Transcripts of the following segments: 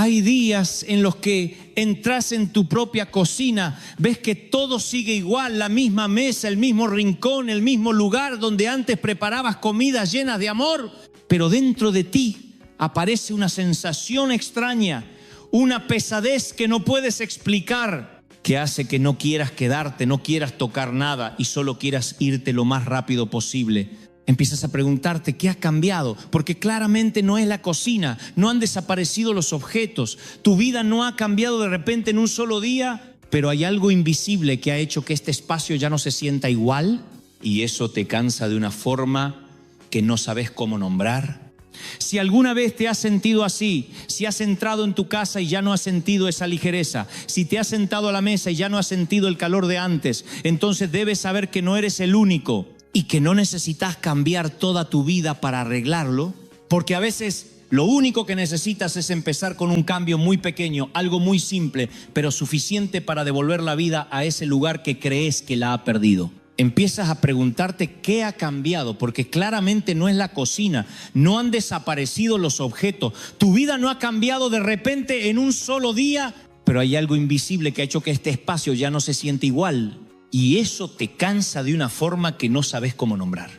Hay días en los que entras en tu propia cocina, ves que todo sigue igual, la misma mesa, el mismo rincón, el mismo lugar donde antes preparabas comidas llenas de amor, pero dentro de ti aparece una sensación extraña, una pesadez que no puedes explicar, que hace que no quieras quedarte, no quieras tocar nada y solo quieras irte lo más rápido posible. Empiezas a preguntarte qué ha cambiado, porque claramente no es la cocina, no han desaparecido los objetos, tu vida no ha cambiado de repente en un solo día, pero hay algo invisible que ha hecho que este espacio ya no se sienta igual y eso te cansa de una forma que no sabes cómo nombrar. Si alguna vez te has sentido así, si has entrado en tu casa y ya no has sentido esa ligereza, si te has sentado a la mesa y ya no has sentido el calor de antes, entonces debes saber que no eres el único. Y que no necesitas cambiar toda tu vida para arreglarlo, porque a veces lo único que necesitas es empezar con un cambio muy pequeño, algo muy simple, pero suficiente para devolver la vida a ese lugar que crees que la ha perdido. Empiezas a preguntarte qué ha cambiado, porque claramente no es la cocina, no han desaparecido los objetos, tu vida no ha cambiado de repente en un solo día, pero hay algo invisible que ha hecho que este espacio ya no se siente igual. Y eso te cansa de una forma que no sabes cómo nombrar.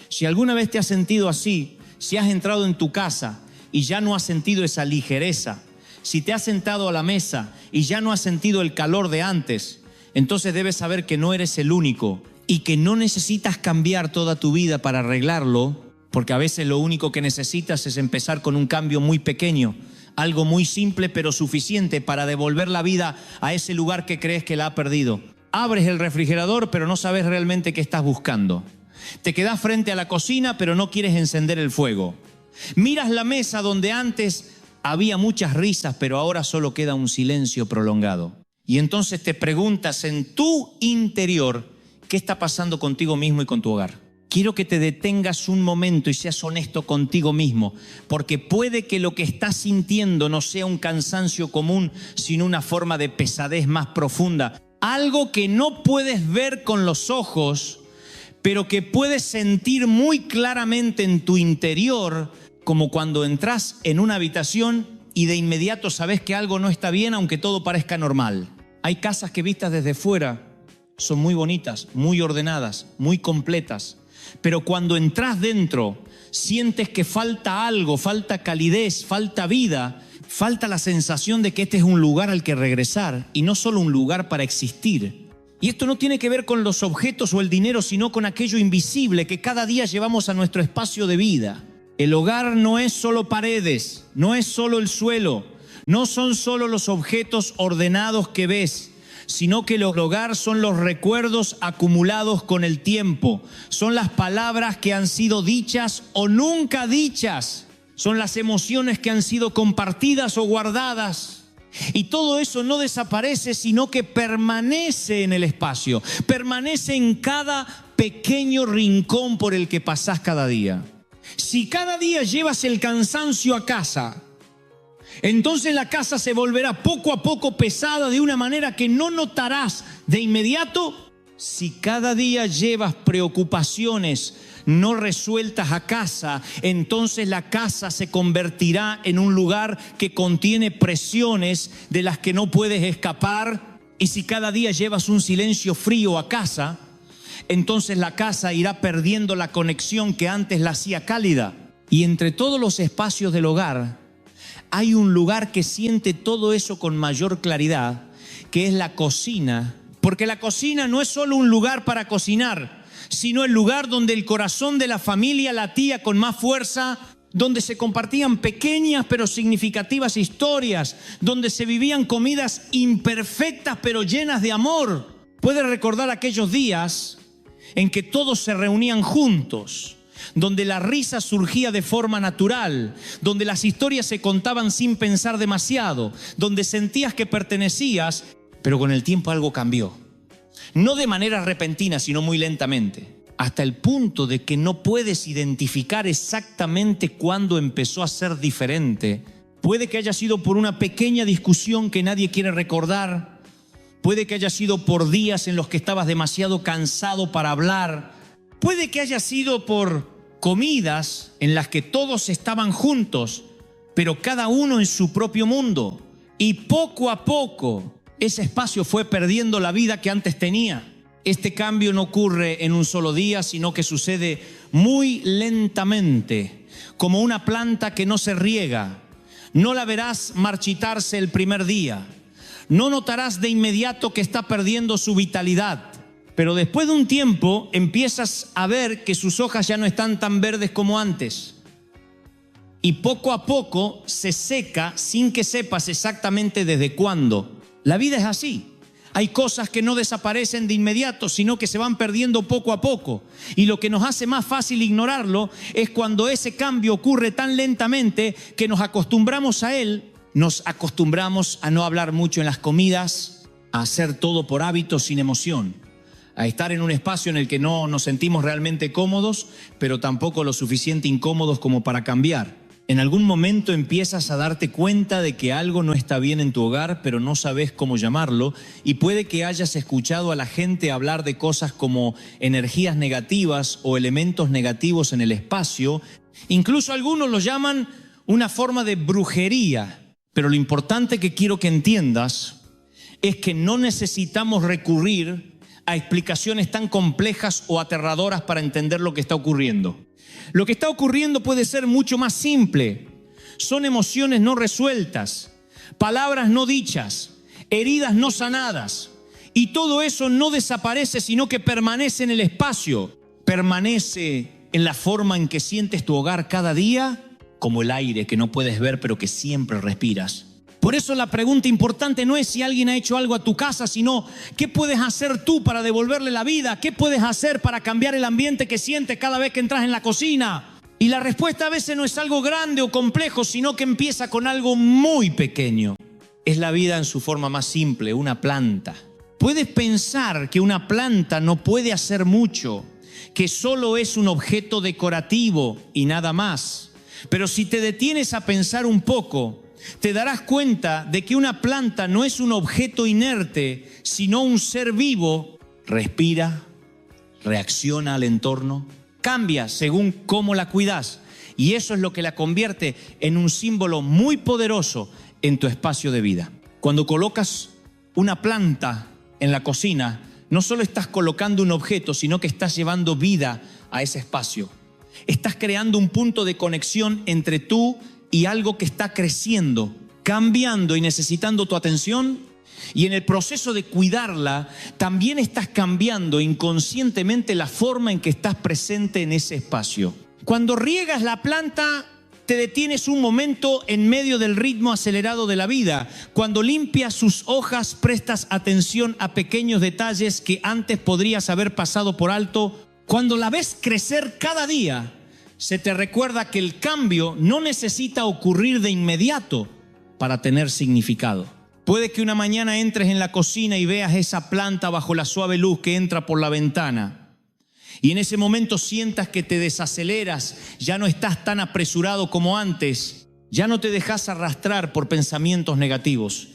Si alguna vez te has sentido así, si has entrado en tu casa y ya no has sentido esa ligereza, si te has sentado a la mesa y ya no has sentido el calor de antes, entonces debes saber que no eres el único y que no necesitas cambiar toda tu vida para arreglarlo, porque a veces lo único que necesitas es empezar con un cambio muy pequeño, algo muy simple pero suficiente para devolver la vida a ese lugar que crees que la ha perdido. Abres el refrigerador, pero no sabes realmente qué estás buscando. Te quedas frente a la cocina, pero no quieres encender el fuego. Miras la mesa donde antes había muchas risas, pero ahora solo queda un silencio prolongado. Y entonces te preguntas en tu interior, ¿qué está pasando contigo mismo y con tu hogar? Quiero que te detengas un momento y seas honesto contigo mismo, porque puede que lo que estás sintiendo no sea un cansancio común, sino una forma de pesadez más profunda. Algo que no puedes ver con los ojos, pero que puedes sentir muy claramente en tu interior, como cuando entras en una habitación y de inmediato sabes que algo no está bien, aunque todo parezca normal. Hay casas que vistas desde fuera son muy bonitas, muy ordenadas, muy completas, pero cuando entras dentro sientes que falta algo, falta calidez, falta vida. Falta la sensación de que este es un lugar al que regresar y no solo un lugar para existir. Y esto no tiene que ver con los objetos o el dinero, sino con aquello invisible que cada día llevamos a nuestro espacio de vida. El hogar no es solo paredes, no es solo el suelo, no son solo los objetos ordenados que ves, sino que el hogar son los recuerdos acumulados con el tiempo, son las palabras que han sido dichas o nunca dichas. Son las emociones que han sido compartidas o guardadas. Y todo eso no desaparece, sino que permanece en el espacio. Permanece en cada pequeño rincón por el que pasás cada día. Si cada día llevas el cansancio a casa, entonces la casa se volverá poco a poco pesada de una manera que no notarás de inmediato. Si cada día llevas preocupaciones no resueltas a casa, entonces la casa se convertirá en un lugar que contiene presiones de las que no puedes escapar. Y si cada día llevas un silencio frío a casa, entonces la casa irá perdiendo la conexión que antes la hacía cálida. Y entre todos los espacios del hogar hay un lugar que siente todo eso con mayor claridad, que es la cocina. Porque la cocina no es solo un lugar para cocinar, sino el lugar donde el corazón de la familia latía con más fuerza, donde se compartían pequeñas pero significativas historias, donde se vivían comidas imperfectas pero llenas de amor. Puedes recordar aquellos días en que todos se reunían juntos, donde la risa surgía de forma natural, donde las historias se contaban sin pensar demasiado, donde sentías que pertenecías, pero con el tiempo algo cambió. No de manera repentina, sino muy lentamente, hasta el punto de que no puedes identificar exactamente cuándo empezó a ser diferente. Puede que haya sido por una pequeña discusión que nadie quiere recordar, puede que haya sido por días en los que estabas demasiado cansado para hablar, puede que haya sido por comidas en las que todos estaban juntos, pero cada uno en su propio mundo. Y poco a poco ese espacio fue perdiendo la vida que antes tenía. Este cambio no ocurre en un solo día, sino que sucede muy lentamente, como una planta que no se riega. No la verás marchitarse el primer día. No notarás de inmediato que está perdiendo su vitalidad. Pero después de un tiempo empiezas a ver que sus hojas ya no están tan verdes como antes. Y poco a poco se seca sin que sepas exactamente desde cuándo. La vida es así. Hay cosas que no desaparecen de inmediato, sino que se van perdiendo poco a poco. Y lo que nos hace más fácil ignorarlo es cuando ese cambio ocurre tan lentamente que nos acostumbramos a él. Nos acostumbramos a no hablar mucho en las comidas, a hacer todo por hábito sin emoción, a estar en un espacio en el que no nos sentimos realmente cómodos, pero tampoco lo suficiente incómodos como para cambiar. En algún momento empiezas a darte cuenta de que algo no está bien en tu hogar, pero no sabes cómo llamarlo, y puede que hayas escuchado a la gente hablar de cosas como energías negativas o elementos negativos en el espacio. Incluso algunos lo llaman una forma de brujería. Pero lo importante que quiero que entiendas es que no necesitamos recurrir a explicaciones tan complejas o aterradoras para entender lo que está ocurriendo. Lo que está ocurriendo puede ser mucho más simple. Son emociones no resueltas, palabras no dichas, heridas no sanadas. Y todo eso no desaparece, sino que permanece en el espacio. Permanece en la forma en que sientes tu hogar cada día, como el aire que no puedes ver pero que siempre respiras. Por eso la pregunta importante no es si alguien ha hecho algo a tu casa, sino ¿qué puedes hacer tú para devolverle la vida? ¿Qué puedes hacer para cambiar el ambiente que sientes cada vez que entras en la cocina? Y la respuesta a veces no es algo grande o complejo, sino que empieza con algo muy pequeño. Es la vida en su forma más simple, una planta. Puedes pensar que una planta no puede hacer mucho, que solo es un objeto decorativo y nada más. Pero si te detienes a pensar un poco, te darás cuenta de que una planta no es un objeto inerte, sino un ser vivo. Respira, reacciona al entorno, cambia según cómo la cuidas. Y eso es lo que la convierte en un símbolo muy poderoso en tu espacio de vida. Cuando colocas una planta en la cocina, no solo estás colocando un objeto, sino que estás llevando vida a ese espacio. Estás creando un punto de conexión entre tú y algo que está creciendo, cambiando y necesitando tu atención. Y en el proceso de cuidarla, también estás cambiando inconscientemente la forma en que estás presente en ese espacio. Cuando riegas la planta, te detienes un momento en medio del ritmo acelerado de la vida. Cuando limpias sus hojas, prestas atención a pequeños detalles que antes podrías haber pasado por alto. Cuando la ves crecer cada día, se te recuerda que el cambio no necesita ocurrir de inmediato para tener significado. Puede que una mañana entres en la cocina y veas esa planta bajo la suave luz que entra por la ventana. Y en ese momento sientas que te desaceleras, ya no estás tan apresurado como antes, ya no te dejas arrastrar por pensamientos negativos,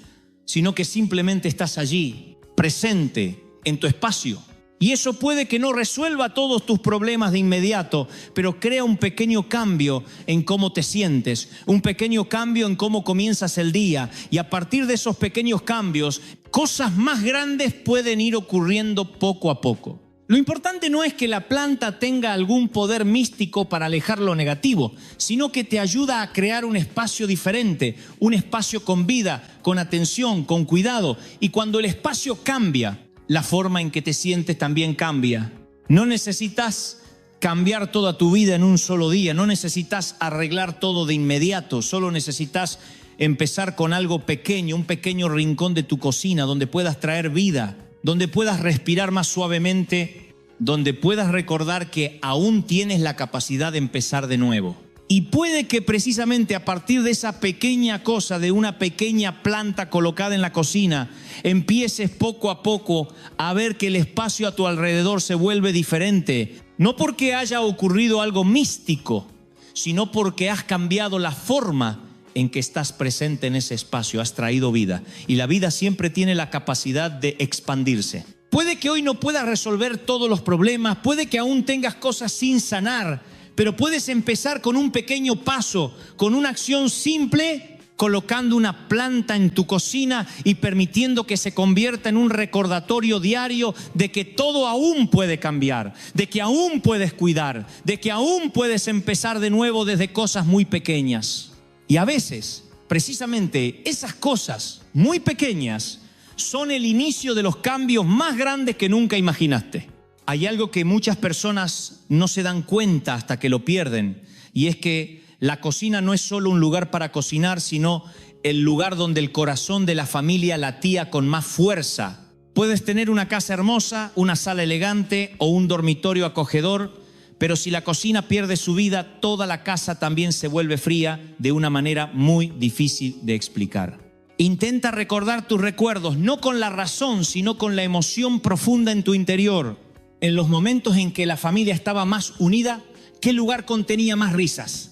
sino que simplemente estás allí, presente en tu espacio. Y eso puede que no resuelva todos tus problemas de inmediato, pero crea un pequeño cambio en cómo te sientes, un pequeño cambio en cómo comienzas el día. Y a partir de esos pequeños cambios, cosas más grandes pueden ir ocurriendo poco a poco. Lo importante no es que la planta tenga algún poder místico para alejar lo negativo, sino que te ayuda a crear un espacio diferente, un espacio con vida, con atención, con cuidado. Y cuando el espacio cambia, la forma en que te sientes también cambia. No necesitas cambiar toda tu vida en un solo día, no necesitas arreglar todo de inmediato, solo necesitas empezar con algo pequeño, un pequeño rincón de tu cocina donde puedas traer vida, donde puedas respirar más suavemente, donde puedas recordar que aún tienes la capacidad de empezar de nuevo. Y puede que precisamente a partir de esa pequeña cosa, de una pequeña planta colocada en la cocina, empieces poco a poco a ver que el espacio a tu alrededor se vuelve diferente. No porque haya ocurrido algo místico, sino porque has cambiado la forma en que estás presente en ese espacio, has traído vida. Y la vida siempre tiene la capacidad de expandirse. Puede que hoy no puedas resolver todos los problemas, puede que aún tengas cosas sin sanar, Pero puedes empezar con un pequeño paso, con una acción simple, colocando una planta en tu cocina y permitiendo que se convierta en un recordatorio diario de que todo aún puede cambiar, de que aún puedes cuidar, de que aún puedes empezar de nuevo desde cosas muy pequeñas. Y a veces, precisamente, esas cosas muy pequeñas son el inicio de los cambios más grandes que nunca imaginaste. Hay algo que muchas personas no se dan cuenta hasta que lo pierden, y es que la cocina no es solo un lugar para cocinar, sino el lugar donde el corazón de la familia latía con más fuerza. Puedes tener una casa hermosa, una sala elegante o un dormitorio acogedor, pero si la cocina pierde su vida, toda la casa también se vuelve fría de una manera muy difícil de explicar. Intenta recordar tus recuerdos, no con la razón, sino con la emoción profunda en tu interior. En los momentos en que la familia estaba más unida, ¿qué lugar contenía más risas?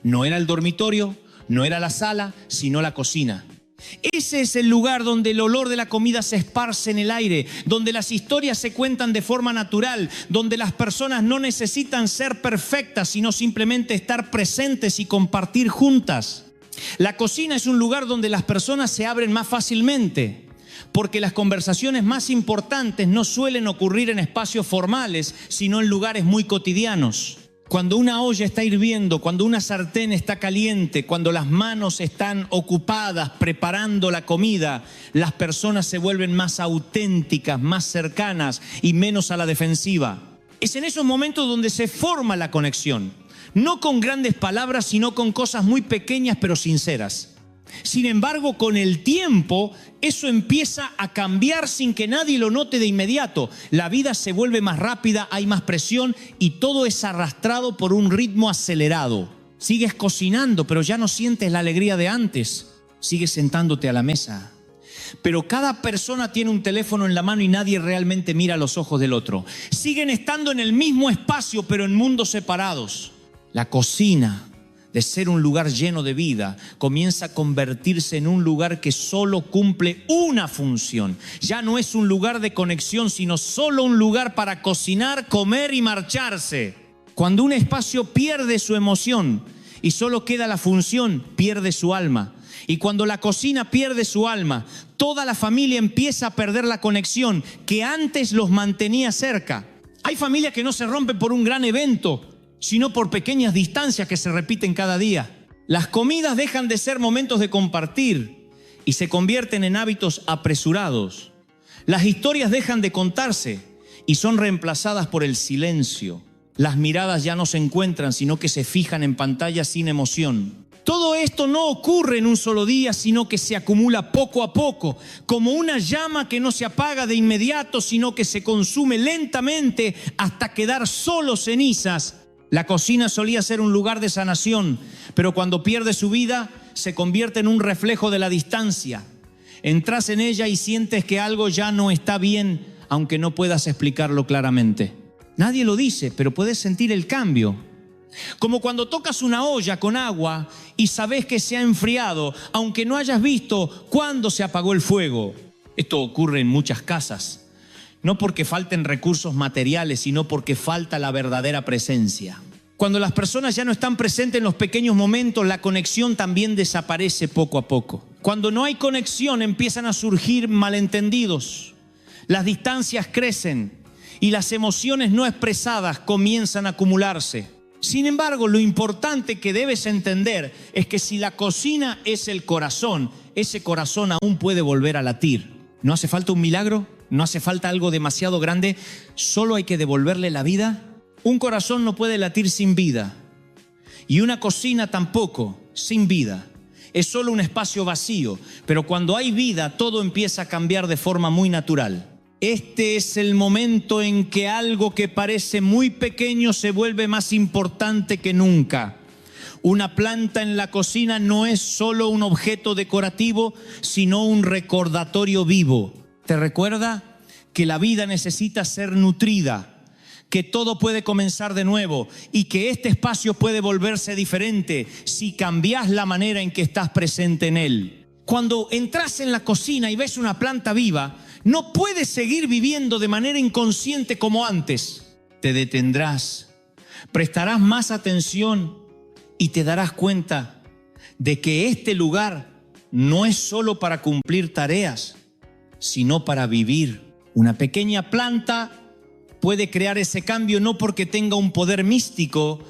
No era el dormitorio, no era la sala, sino la cocina. Ese es el lugar donde el olor de la comida se esparce en el aire, donde las historias se cuentan de forma natural, donde las personas no necesitan ser perfectas, sino simplemente estar presentes y compartir juntas. La cocina es un lugar donde las personas se abren más fácilmente, porque las conversaciones más importantes no suelen ocurrir en espacios formales, sino en lugares muy cotidianos. Cuando una olla está hirviendo, cuando una sartén está caliente, cuando las manos están ocupadas preparando la comida, las personas se vuelven más auténticas, más cercanas y menos a la defensiva. Es en esos momentos donde se forma la conexión, no con grandes palabras, sino con cosas muy pequeñas pero sinceras. Sin embargo, con el tiempo, eso empieza a cambiar sin que nadie lo note de inmediato. La vida se vuelve más rápida, hay más presión y todo es arrastrado por un ritmo acelerado. Sigues cocinando, pero ya no sientes la alegría de antes. Sigues sentándote a la mesa. Pero cada persona tiene un teléfono en la mano y nadie realmente mira a los ojos del otro. Siguen estando en el mismo espacio, pero en mundos separados. La cocina, de ser un lugar lleno de vida, comienza a convertirse en un lugar que solo cumple una función. Ya no es un lugar de conexión, sino solo un lugar para cocinar, comer y marcharse. Cuando un espacio pierde su emoción y solo queda la función, pierde su alma. Y cuando la cocina pierde su alma, toda la familia empieza a perder la conexión que antes los mantenía cerca. Hay familias que no se rompen por un gran evento, sino por pequeñas distancias que se repiten cada día. Las comidas dejan de ser momentos de compartir y se convierten en hábitos apresurados. Las historias dejan de contarse y son reemplazadas por el silencio. Las miradas ya no se encuentran, sino que se fijan en pantallas sin emoción. Todo esto no ocurre en un solo día, sino que se acumula poco a poco, como una llama que no se apaga de inmediato, sino que se consume lentamente hasta quedar solo cenizas. La cocina solía ser un lugar de sanación, pero cuando pierde su vida, se convierte en un reflejo de la distancia. Entras en ella y sientes que algo ya no está bien, aunque no puedas explicarlo claramente. Nadie lo dice, pero puedes sentir el cambio. Como cuando tocas una olla con agua y sabes que se ha enfriado, aunque no hayas visto cuándo se apagó el fuego. Esto ocurre en muchas casas. No porque falten recursos materiales, sino porque falta la verdadera presencia. Cuando las personas ya no están presentes en los pequeños momentos, la conexión también desaparece poco a poco. Cuando no hay conexión, empiezan a surgir malentendidos. Las distancias crecen y las emociones no expresadas comienzan a acumularse. Sin embargo, lo importante que debes entender es que si la cocina es el corazón, ese corazón aún puede volver a latir. ¿No hace falta un milagro? ¿No hace falta algo demasiado grande? ¿Solo hay que devolverle la vida? Un corazón no puede latir sin vida. Y una cocina tampoco, sin vida. Es solo un espacio vacío. Pero cuando hay vida, todo empieza a cambiar de forma muy natural. Este es el momento en que algo que parece muy pequeño se vuelve más importante que nunca. Una planta en la cocina no es solo un objeto decorativo, sino un recordatorio vivo. Te recuerda que la vida necesita ser nutrida, que todo puede comenzar de nuevo y que este espacio puede volverse diferente si cambias la manera en que estás presente en él. Cuando entras en la cocina y ves una planta viva, no puedes seguir viviendo de manera inconsciente como antes. Te detendrás, Prestarás más atención y te darás cuenta de que este lugar no es solo para cumplir tareas, sino para vivir. Una pequeña planta puede crear ese cambio no porque tenga un poder místico,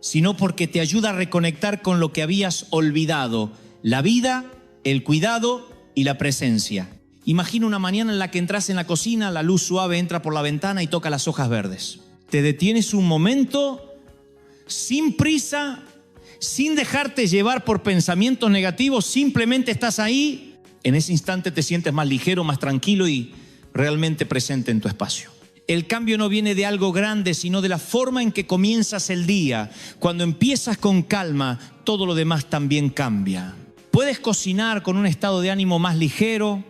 sino porque te ayuda a reconectar con lo que habías olvidado: la vida, el cuidado y la presencia. Imagina una mañana en la que entras en la cocina, la luz suave entra por la ventana y toca las hojas verdes. Te detienes un momento, sin prisa, sin dejarte llevar por pensamientos negativos, simplemente estás ahí. En ese instante te sientes más ligero, más tranquilo y realmente presente en tu espacio. El cambio no viene de algo grande, sino de la forma en que comienzas el día. Cuando empiezas con calma, todo lo demás también cambia. Puedes cocinar con un estado de ánimo más ligero,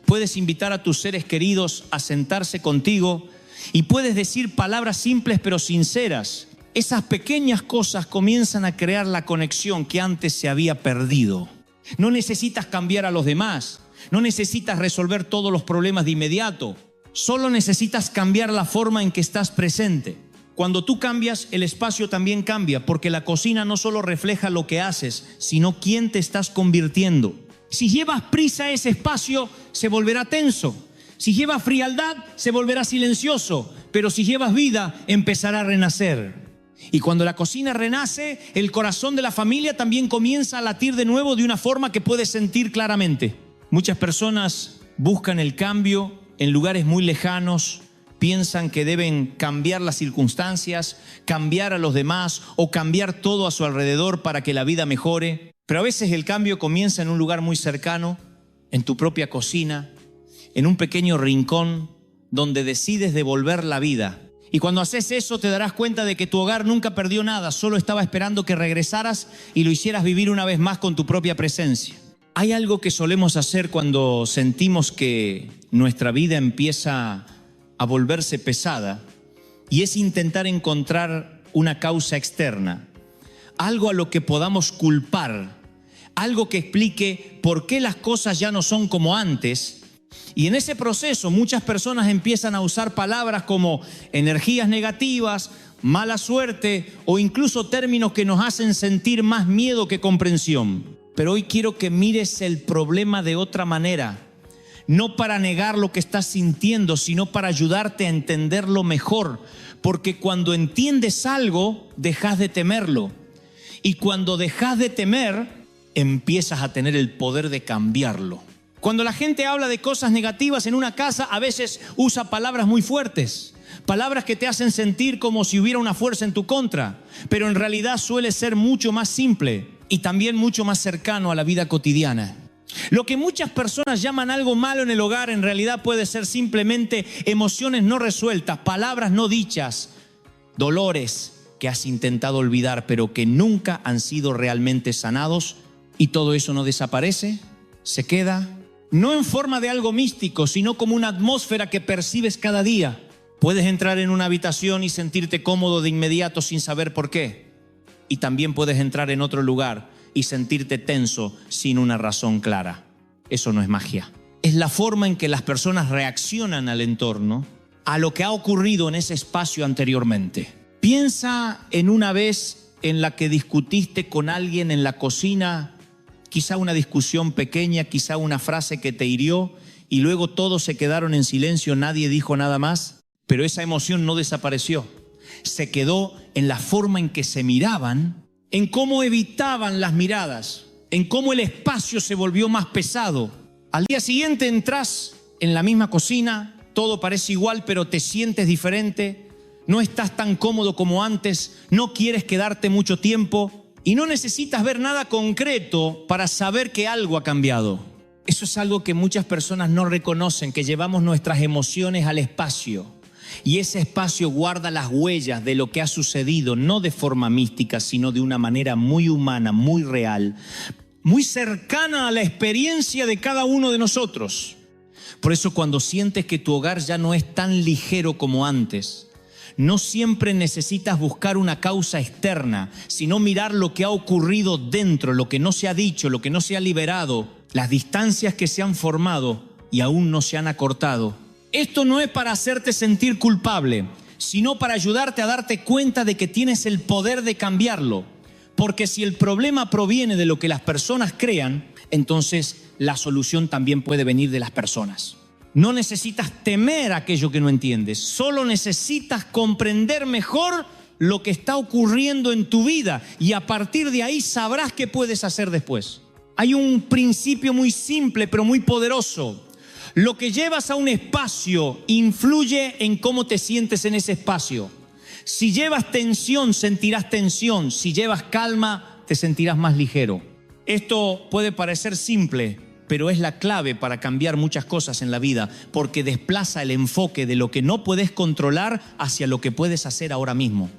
puedes invitar a tus seres queridos a sentarse contigo y puedes decir palabras simples pero sinceras. Esas pequeñas cosas comienzan a crear la conexión que antes se había perdido. No necesitas cambiar a los demás, no necesitas resolver todos los problemas de inmediato, solo necesitas cambiar la forma en que estás presente. Cuando tú cambias, el espacio también cambia, porque la cocina no solo refleja lo que haces, sino quién te estás convirtiendo. Si llevas prisa a ese espacio, se volverá tenso. Si llevas frialdad, se volverá silencioso. Pero si llevas vida, empezará a renacer. Y cuando la cocina renace, el corazón de la familia también comienza a latir de nuevo de una forma que puedes sentir claramente. Muchas personas buscan el cambio en lugares muy lejanos, piensan que deben cambiar las circunstancias, cambiar a los demás o cambiar todo a su alrededor para que la vida mejore. Pero a veces el cambio comienza en un lugar muy cercano, en tu propia cocina, en un pequeño rincón donde decides devolver la vida. Y cuando haces eso te darás cuenta de que tu hogar nunca perdió nada, solo estaba esperando que regresaras y lo hicieras vivir una vez más con tu propia presencia. Hay algo que solemos hacer cuando sentimos que nuestra vida empieza a volverse pesada y es intentar encontrar una causa externa, algo a lo que podamos culpar, algo que explique por qué las cosas ya no son como antes. Y en ese proceso muchas personas empiezan a usar palabras como energías negativas, mala suerte o incluso términos que nos hacen sentir más miedo que comprensión. Pero hoy quiero que mires el problema de otra manera, no para negar lo que estás sintiendo, sino para ayudarte a entenderlo mejor. Porque cuando entiendes algo, dejas de temerlo. Y cuando dejas de temer, empiezas a tener el poder de cambiarlo. Cuando la gente habla de cosas negativas en una casa, a veces usa palabras muy fuertes, palabras que te hacen sentir como si hubiera una fuerza en tu contra, pero en realidad suele ser mucho más simple y también mucho más cercano a la vida cotidiana. Lo que muchas personas llaman algo malo en el hogar, en realidad puede ser simplemente emociones no resueltas, palabras no dichas, dolores que has intentado olvidar, pero que nunca han sido realmente sanados, y todo eso no desaparece, se queda, no en forma de algo místico, sino como una atmósfera que percibes cada día. Puedes entrar en una habitación y sentirte cómodo de inmediato sin saber por qué. Y también puedes entrar en otro lugar y sentirte tenso sin una razón clara. Eso no es magia. Es la forma en que las personas reaccionan al entorno, a lo que ha ocurrido en ese espacio anteriormente. Piensa en una vez en la que discutiste con alguien en la cocina, quizá una discusión pequeña, quizá una frase que te hirió y luego todos se quedaron en silencio, nadie dijo nada más, pero esa emoción no desapareció. Se quedó en la forma en que se miraban, en cómo evitaban las miradas, en cómo el espacio se volvió más pesado. Al día siguiente entras en la misma cocina, todo parece igual, pero te sientes diferente, no estás tan cómodo como antes, no quieres quedarte mucho tiempo. Y no necesitas ver nada concreto para saber que algo ha cambiado. Eso es algo que muchas personas no reconocen, que llevamos nuestras emociones al espacio. Y ese espacio guarda las huellas de lo que ha sucedido, no de forma mística, sino de una manera muy humana, muy real, muy cercana a la experiencia de cada uno de nosotros. Por eso cuando sientes que tu hogar ya no es tan ligero como antes, no siempre necesitas buscar una causa externa, sino mirar lo que ha ocurrido dentro, lo que no se ha dicho, lo que no se ha liberado, las distancias que se han formado y aún no se han acortado. Esto no es para hacerte sentir culpable, sino para ayudarte a darte cuenta de que tienes el poder de cambiarlo. Porque si el problema proviene de lo que las personas crean, entonces la solución también puede venir de las personas. No necesitas temer aquello que no entiendes, solo necesitas comprender mejor lo que está ocurriendo en tu vida y a partir de ahí sabrás qué puedes hacer después. Hay un principio muy simple pero muy poderoso. Lo que llevas a un espacio influye en cómo te sientes en ese espacio. Si llevas tensión, sentirás tensión. Si llevas calma, te sentirás más ligero. Esto puede parecer simple, pero es la clave para cambiar muchas cosas en la vida, porque desplaza el enfoque de lo que no puedes controlar hacia lo que puedes hacer ahora mismo.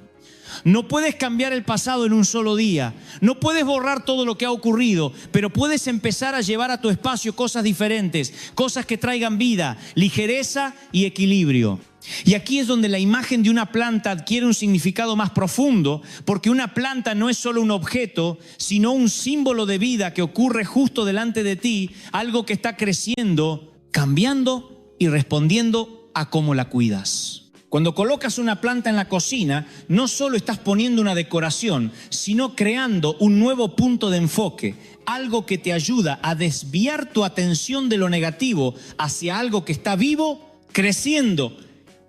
No puedes cambiar el pasado en un solo día, no puedes borrar todo lo que ha ocurrido, pero puedes empezar a llevar a tu espacio cosas diferentes, cosas que traigan vida, ligereza y equilibrio. Y aquí es donde la imagen de una planta adquiere un significado más profundo, porque una planta no es solo un objeto, sino un símbolo de vida que ocurre justo delante de ti, algo que está creciendo, cambiando y respondiendo a cómo la cuidas. Cuando colocas una planta en la cocina, no solo estás poniendo una decoración, sino creando un nuevo punto de enfoque, algo que te ayuda a desviar tu atención de lo negativo hacia algo que está vivo, creciendo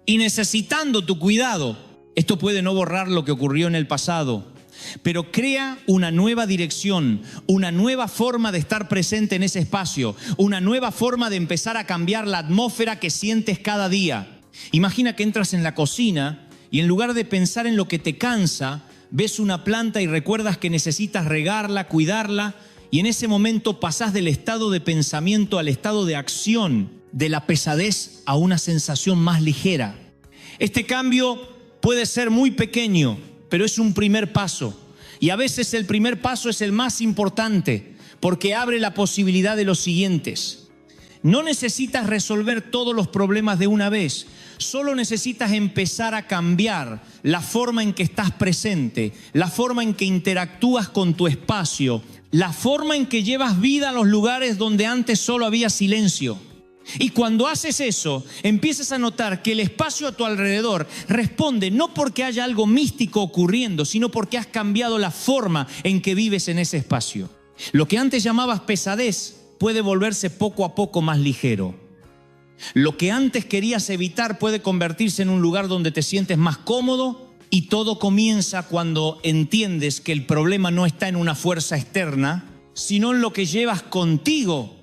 y necesitando tu cuidado. Esto puede no borrar lo que ocurrió en el pasado, pero crea una nueva dirección, una nueva forma de estar presente en ese espacio, una nueva forma de empezar a cambiar la atmósfera que sientes cada día. Imagina que entras en la cocina y en lugar de pensar en lo que te cansa, ves una planta y recuerdas que necesitas regarla, cuidarla, y en ese momento pasás del estado de pensamiento al estado de acción, de la pesadez a una sensación más ligera. Este cambio puede ser muy pequeño, pero es un primer paso. Y a veces el primer paso es el más importante, porque abre la posibilidad de los siguientes. No necesitas resolver todos los problemas de una vez, solo necesitas empezar a cambiar la forma en que estás presente, la forma en que interactúas con tu espacio, la forma en que llevas vida a los lugares donde antes solo había silencio. Y cuando haces eso, empiezas a notar que el espacio a tu alrededor responde no porque haya algo místico ocurriendo, sino porque has cambiado la forma en que vives en ese espacio. Lo que antes llamabas pesadez puede volverse poco a poco más ligero. Lo que antes querías evitar puede convertirse en un lugar donde te sientes más cómodo, y todo comienza cuando entiendes que el problema no está en una fuerza externa, sino en lo que llevas contigo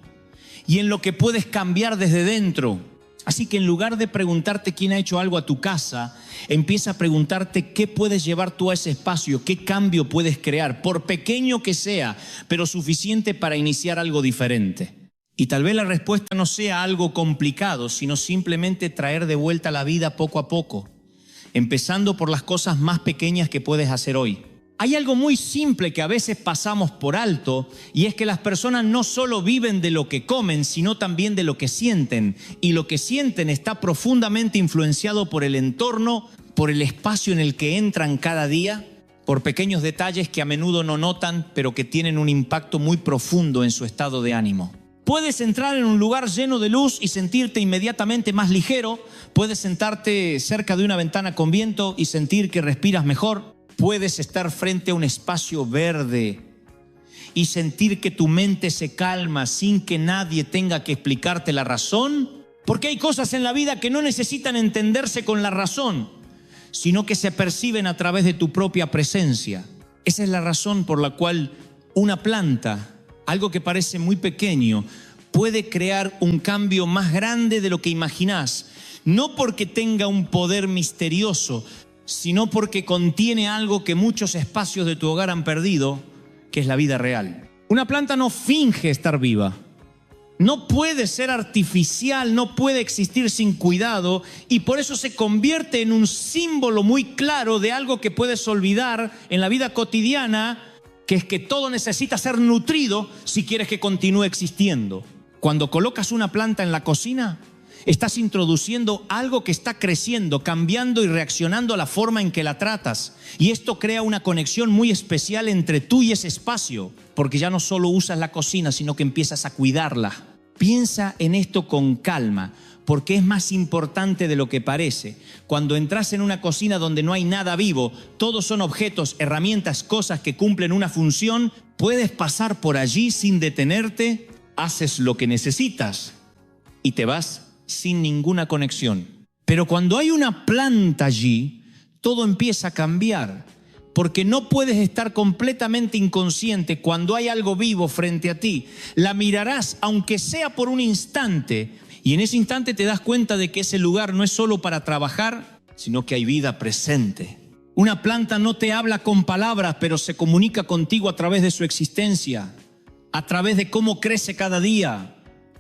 y en lo que puedes cambiar desde dentro. Así que en lugar de preguntarte quién ha hecho algo a tu casa, empieza a preguntarte qué puedes llevar tú a ese espacio, qué cambio puedes crear, por pequeño que sea, pero suficiente para iniciar algo diferente. Y tal vez la respuesta no sea algo complicado, sino simplemente traer de vuelta la vida poco a poco, empezando por las cosas más pequeñas que puedes hacer hoy. Hay algo muy simple que a veces pasamos por alto, y es que las personas no solo viven de lo que comen, sino también de lo que sienten. Y lo que sienten está profundamente influenciado por el entorno, por el espacio en el que entran cada día, por pequeños detalles que a menudo no notan, pero que tienen un impacto muy profundo en su estado de ánimo. Puedes entrar en un lugar lleno de luz y sentirte inmediatamente más ligero. Puedes sentarte cerca de una ventana con viento y sentir que respiras mejor. Puedes estar frente a un espacio verde y sentir que tu mente se calma sin que nadie tenga que explicarte la razón. Porque hay cosas en la vida que no necesitan entenderse con la razón, sino que se perciben a través de tu propia presencia. Esa es la razón por la cual una planta, algo que parece muy pequeño, puede crear un cambio más grande de lo que imaginás. No porque tenga un poder misterioso, sino porque contiene algo que muchos espacios de tu hogar han perdido, que es la vida real. Una planta no finge estar viva. No puede ser artificial, no puede existir sin cuidado, y por eso se convierte en un símbolo muy claro de algo que puedes olvidar en la vida cotidiana, que es que todo necesita ser nutrido si quieres que continúe existiendo. Cuando colocas una planta en la cocina, estás introduciendo algo que está creciendo, cambiando y reaccionando a la forma en que la tratas. Y esto crea una conexión muy especial entre tú y ese espacio, porque ya no solo usas la cocina, sino que empiezas a cuidarla. Piensa en esto con calma, porque es más importante de lo que parece. Cuando entras en una cocina donde no hay nada vivo, todos son objetos, herramientas, cosas que cumplen una función, puedes pasar por allí sin detenerte, haces lo que necesitas y te vas sin ninguna conexión. Pero cuando hay una planta allí, todo empieza a cambiar, porque no puedes estar completamente inconsciente cuando hay algo vivo frente a ti. La mirarás, aunque sea por un instante, y en ese instante te das cuenta de que ese lugar no es solo para trabajar, sino que hay vida presente. Una planta no te habla con palabras, pero se comunica contigo a través de su existencia, a través de cómo crece cada día,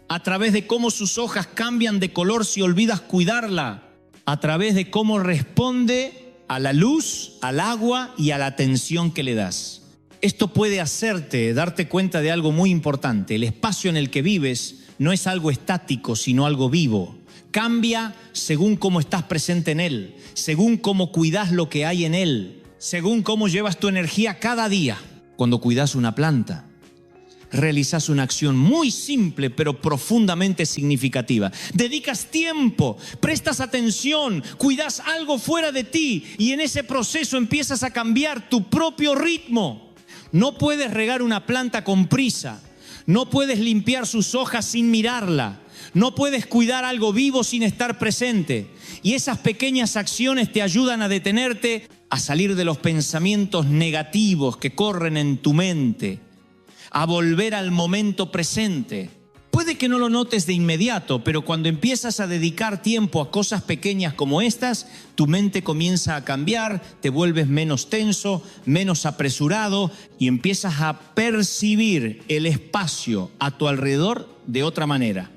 a través de cómo sus hojas cambian de color si olvidas cuidarla, a través de cómo responde a la luz, al agua y a la atención que le das. Esto puede hacerte darte cuenta de algo muy importante. El espacio en el que vives no es algo estático, sino algo vivo. Cambia según cómo estás presente en él, según cómo cuidas lo que hay en él, según cómo llevas tu energía cada día. Cuando cuidas una planta, realizas una acción muy simple pero profundamente significativa. Dedicas tiempo, prestas atención, cuidas algo fuera de ti y en ese proceso empiezas a cambiar tu propio ritmo. No puedes regar una planta con prisa, no puedes limpiar sus hojas sin mirarla, no puedes cuidar algo vivo sin estar presente. Y esas pequeñas acciones te ayudan a detenerte, a salir de los pensamientos negativos que corren en tu mente, a volver al momento presente. Puede que no lo notes de inmediato, pero cuando empiezas a dedicar tiempo a cosas pequeñas como estas, tu mente comienza a cambiar, te vuelves menos tenso, menos apresurado y empiezas a percibir el espacio a tu alrededor de otra manera.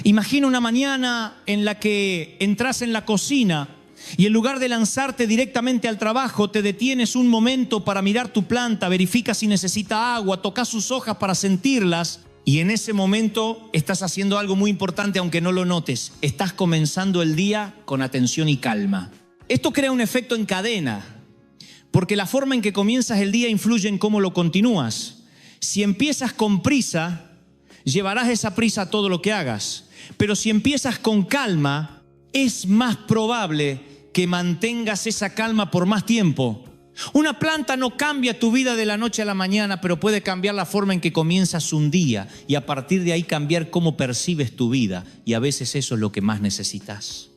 Imagina una mañana en la que entras en la cocina y en lugar de lanzarte directamente al trabajo, te detienes un momento para mirar tu planta, verificas si necesita agua, tocas sus hojas para sentirlas y en ese momento estás haciendo algo muy importante aunque no lo notes. Estás comenzando el día con atención y calma. Esto crea un efecto en cadena, porque la forma en que comienzas el día influye en cómo lo continúas. Si empiezas con prisa, llevarás esa prisa a todo lo que hagas, pero si empiezas con calma, es más probable que mantengas esa calma por más tiempo. Una planta no cambia tu vida de la noche a la mañana, pero puede cambiar la forma en que comienzas un día y a partir de ahí cambiar cómo percibes tu vida. Y a veces eso es lo que más necesitas.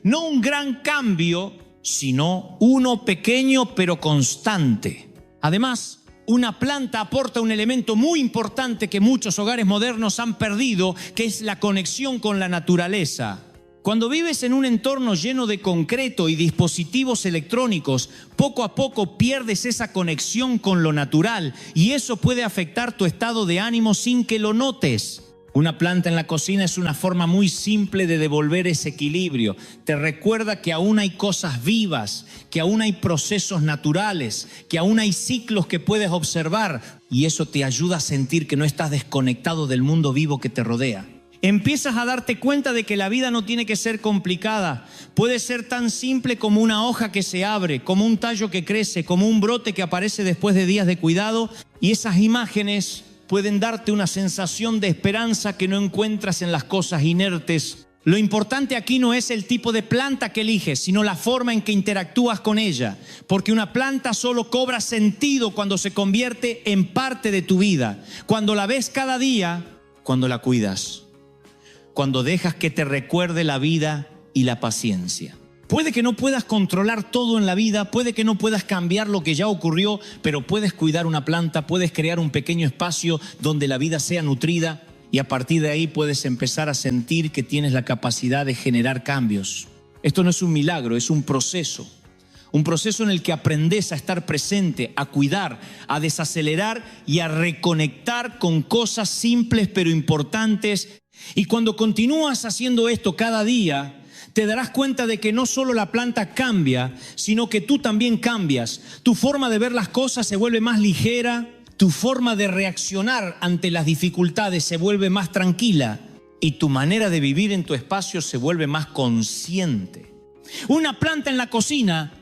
No un gran cambio, sino uno pequeño pero constante. Además, una planta aporta un elemento muy importante que muchos hogares modernos han perdido, que es la conexión con la naturaleza. Cuando vives en un entorno lleno de concreto y dispositivos electrónicos, poco a poco pierdes esa conexión con lo natural y eso puede afectar tu estado de ánimo sin que lo notes. Una planta en la cocina es una forma muy simple de devolver ese equilibrio. Te recuerda que aún hay cosas vivas, que aún hay procesos naturales, que aún hay ciclos que puedes observar y eso te ayuda a sentir que no estás desconectado del mundo vivo que te rodea. Empiezas a darte cuenta de que la vida no tiene que ser complicada. Puede ser tan simple como una hoja que se abre, como un tallo que crece, como un brote que aparece después de días de cuidado. Y esas imágenes pueden darte una sensación de esperanza que no encuentras en las cosas inertes. Lo importante aquí no es el tipo de planta que eliges, sino la forma en que interactúas con ella. Porque una planta solo cobra sentido cuando se convierte en parte de tu vida. Cuando la ves cada día, cuando la cuidas. Cuando dejas que te recuerde la vida y la paciencia. Puede que no puedas controlar todo en la vida, puede que no puedas cambiar lo que ya ocurrió, pero puedes cuidar una planta, puedes crear un pequeño espacio donde la vida sea nutrida y a partir de ahí puedes empezar a sentir que tienes la capacidad de generar cambios. Esto no es un milagro, es un proceso. Un proceso en el que aprendes a estar presente, a cuidar, a desacelerar y a reconectar con cosas simples pero importantes. Y cuando continúas haciendo esto cada día, te darás cuenta de que no solo la planta cambia, sino que tú también cambias. Tu forma de ver las cosas se vuelve más ligera, tu forma de reaccionar ante las dificultades se vuelve más tranquila y tu manera de vivir en tu espacio se vuelve más consciente. Una planta en la cocina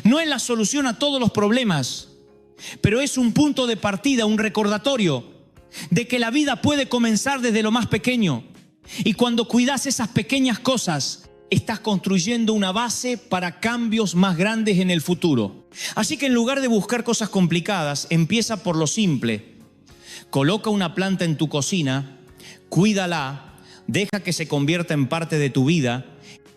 no es la solución a todos los problemas, pero es un punto de partida, un recordatorio de que la vida puede comenzar desde lo más pequeño. Y cuando cuidas esas pequeñas cosas, estás construyendo una base para cambios más grandes en el futuro. Así que en lugar de buscar cosas complicadas, empieza por lo simple. Coloca una planta en tu cocina, cuídala, deja que se convierta en parte de tu vida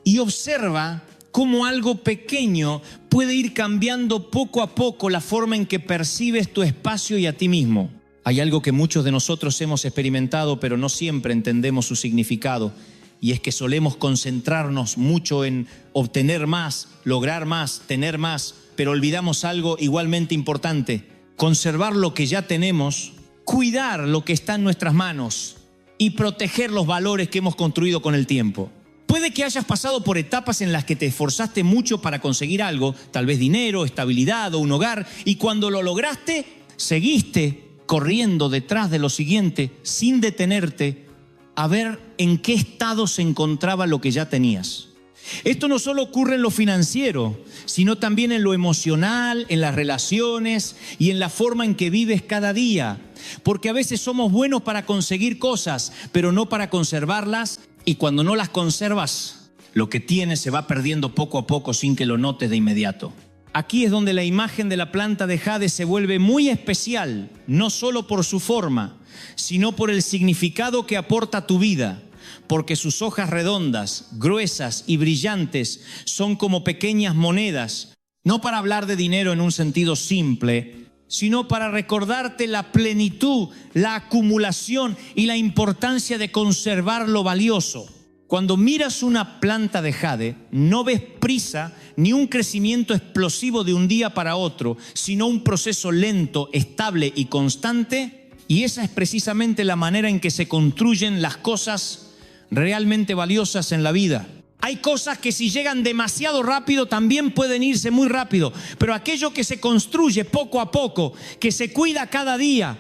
y observa cómo algo pequeño puede ir cambiando poco a poco la forma en que percibes tu espacio y a ti mismo. Hay algo que muchos de nosotros hemos experimentado, pero no siempre entendemos su significado, y es que solemos concentrarnos mucho en obtener más, lograr más, tener más, pero olvidamos algo igualmente importante: conservar lo que ya tenemos, cuidar lo que está en nuestras manos y proteger los valores que hemos construido con el tiempo. Puede que hayas pasado por etapas en las que te esforzaste mucho para conseguir algo, tal vez dinero, estabilidad o un hogar, y cuando lo lograste, seguiste corriendo detrás de lo siguiente sin detenerte a ver en qué estado se encontraba lo que ya tenías. Esto no solo ocurre en lo financiero, sino también en lo emocional, en las relaciones y en la forma en que vives cada día. Porque a veces somos buenos para conseguir cosas, pero no para conservarlas, y cuando no las conservas, lo que tienes se va perdiendo poco a poco sin que lo notes de inmediato. Aquí es donde la imagen de la planta de jade se vuelve muy especial, no solo por su forma, sino por el significado que aporta a tu vida, porque sus hojas redondas, gruesas y brillantes son como pequeñas monedas, no para hablar de dinero en un sentido simple, sino para recordarte la plenitud, la acumulación y la importancia de conservar lo valioso. Cuando miras una planta de jade, no ves prisa ni un crecimiento explosivo de un día para otro, sino un proceso lento, estable y constante. Y esa es precisamente la manera en que se construyen las cosas realmente valiosas en la vida. Hay cosas que si llegan demasiado rápido también pueden irse muy rápido, pero aquello que se construye poco a poco, que se cuida cada día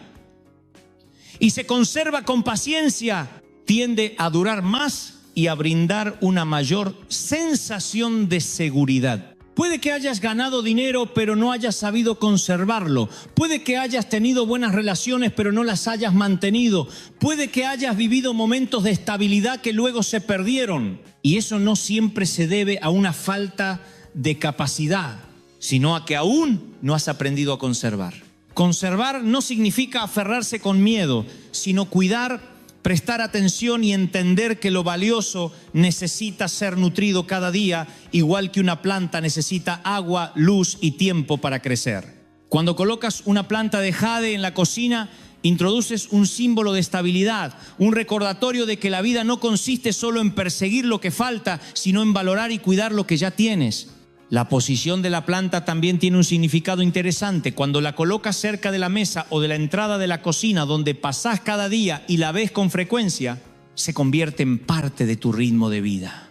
y se conserva con paciencia, tiende a durar más y a brindar una mayor sensación de seguridad. Puede que hayas ganado dinero, pero no hayas sabido conservarlo. Puede que hayas tenido buenas relaciones, pero no las hayas mantenido. Puede que hayas vivido momentos de estabilidad que luego se perdieron. Y eso no siempre se debe a una falta de capacidad, sino a que aún no has aprendido a conservar. Conservar no significa aferrarse con miedo, sino cuidar, prestar atención y entender que lo valioso necesita ser nutrido cada día, igual que una planta necesita agua, luz y tiempo para crecer. Cuando colocas una planta de jade en la cocina, introduces un símbolo de estabilidad, un recordatorio de que la vida no consiste solo en perseguir lo que falta, sino en valorar y cuidar lo que ya tienes. La posición de la planta también tiene un significado interesante. Cuando la colocas cerca de la mesa o de la entrada de la cocina donde pasás cada día y la ves con frecuencia, se convierte en parte de tu ritmo de vida.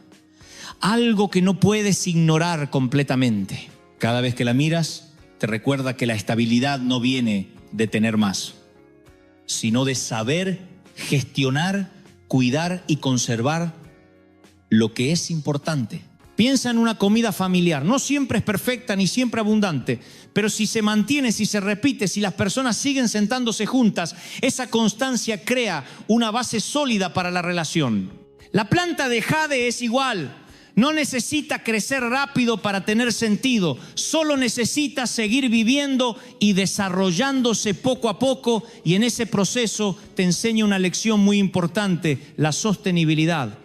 Algo que no puedes ignorar completamente. Cada vez que la miras, te recuerda que la estabilidad no viene de tener más, sino de saber gestionar, cuidar y conservar lo que es importante. Piensa en una comida familiar. No siempre es perfecta ni siempre abundante, pero si se mantiene, si se repite, si las personas siguen sentándose juntas, esa constancia crea una base sólida para la relación. La planta de jade es igual. No necesita crecer rápido para tener sentido. Solo necesita seguir viviendo y desarrollándose poco a poco, y en ese proceso te enseña una lección muy importante: la sostenibilidad.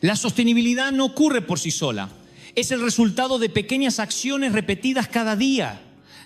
La sostenibilidad no ocurre por sí sola. Es el resultado de pequeñas acciones repetidas cada día,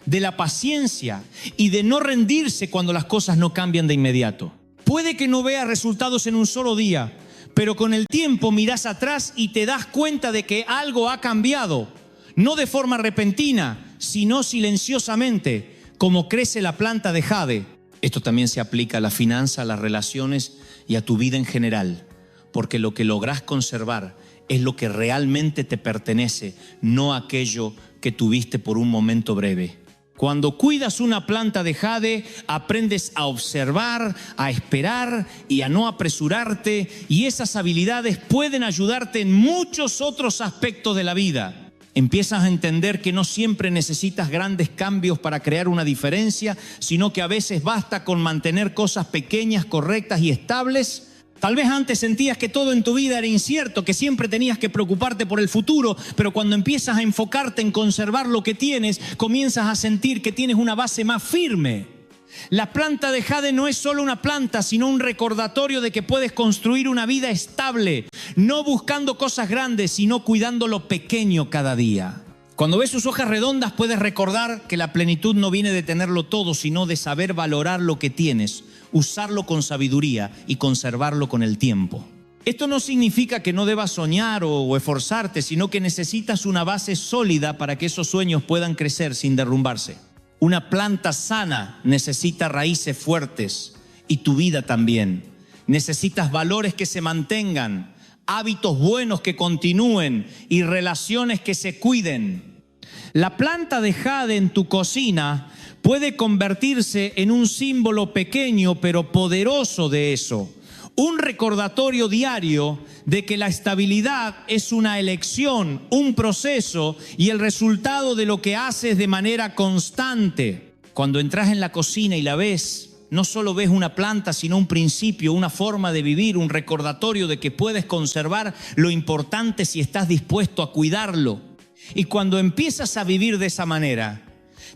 de la paciencia y de no rendirse cuando las cosas no cambian de inmediato. Puede que no veas resultados en un solo día, pero con el tiempo mirás atrás y te das cuenta de que algo ha cambiado, no de forma repentina, sino silenciosamente, como crece la planta de jade. Esto también se aplica a la finanza, a las relaciones y a tu vida en general. Porque lo que lográs conservar es lo que realmente te pertenece, no aquello que tuviste por un momento breve. Cuando cuidas una planta de jade, aprendes a observar, a esperar y a no apresurarte, y esas habilidades pueden ayudarte en muchos otros aspectos de la vida. Empiezas a entender que no siempre necesitas grandes cambios para crear una diferencia, sino que a veces basta con mantener cosas pequeñas, correctas y estables Tal vez antes sentías que todo en tu vida era incierto, que siempre tenías que preocuparte por el futuro, pero cuando empiezas a enfocarte en conservar lo que tienes, comienzas a sentir que tienes una base más firme. La planta de jade no es solo una planta, sino un recordatorio de que puedes construir una vida estable, no buscando cosas grandes, sino cuidando lo pequeño cada día. Cuando ves sus hojas redondas, puedes recordar que la plenitud no viene de tenerlo todo, sino de saber valorar lo que tienes, usarlo con sabiduría y conservarlo con el tiempo. Esto no significa que no debas soñar o esforzarte, sino que necesitas una base sólida para que esos sueños puedan crecer sin derrumbarse. Una planta sana necesita raíces fuertes y tu vida también. Necesitas valores que se mantengan, hábitos buenos que continúen y relaciones que se cuiden. La planta de jade en tu cocina puede convertirse en un símbolo pequeño pero poderoso de eso. Un recordatorio diario de que la estabilidad es una elección, un proceso y el resultado de lo que haces de manera constante. Cuando entras en la cocina y la ves, no solo ves una planta, sino un principio, una forma de vivir, un recordatorio de que puedes conservar lo importante si estás dispuesto a cuidarlo. Y cuando empiezas a vivir de esa manera,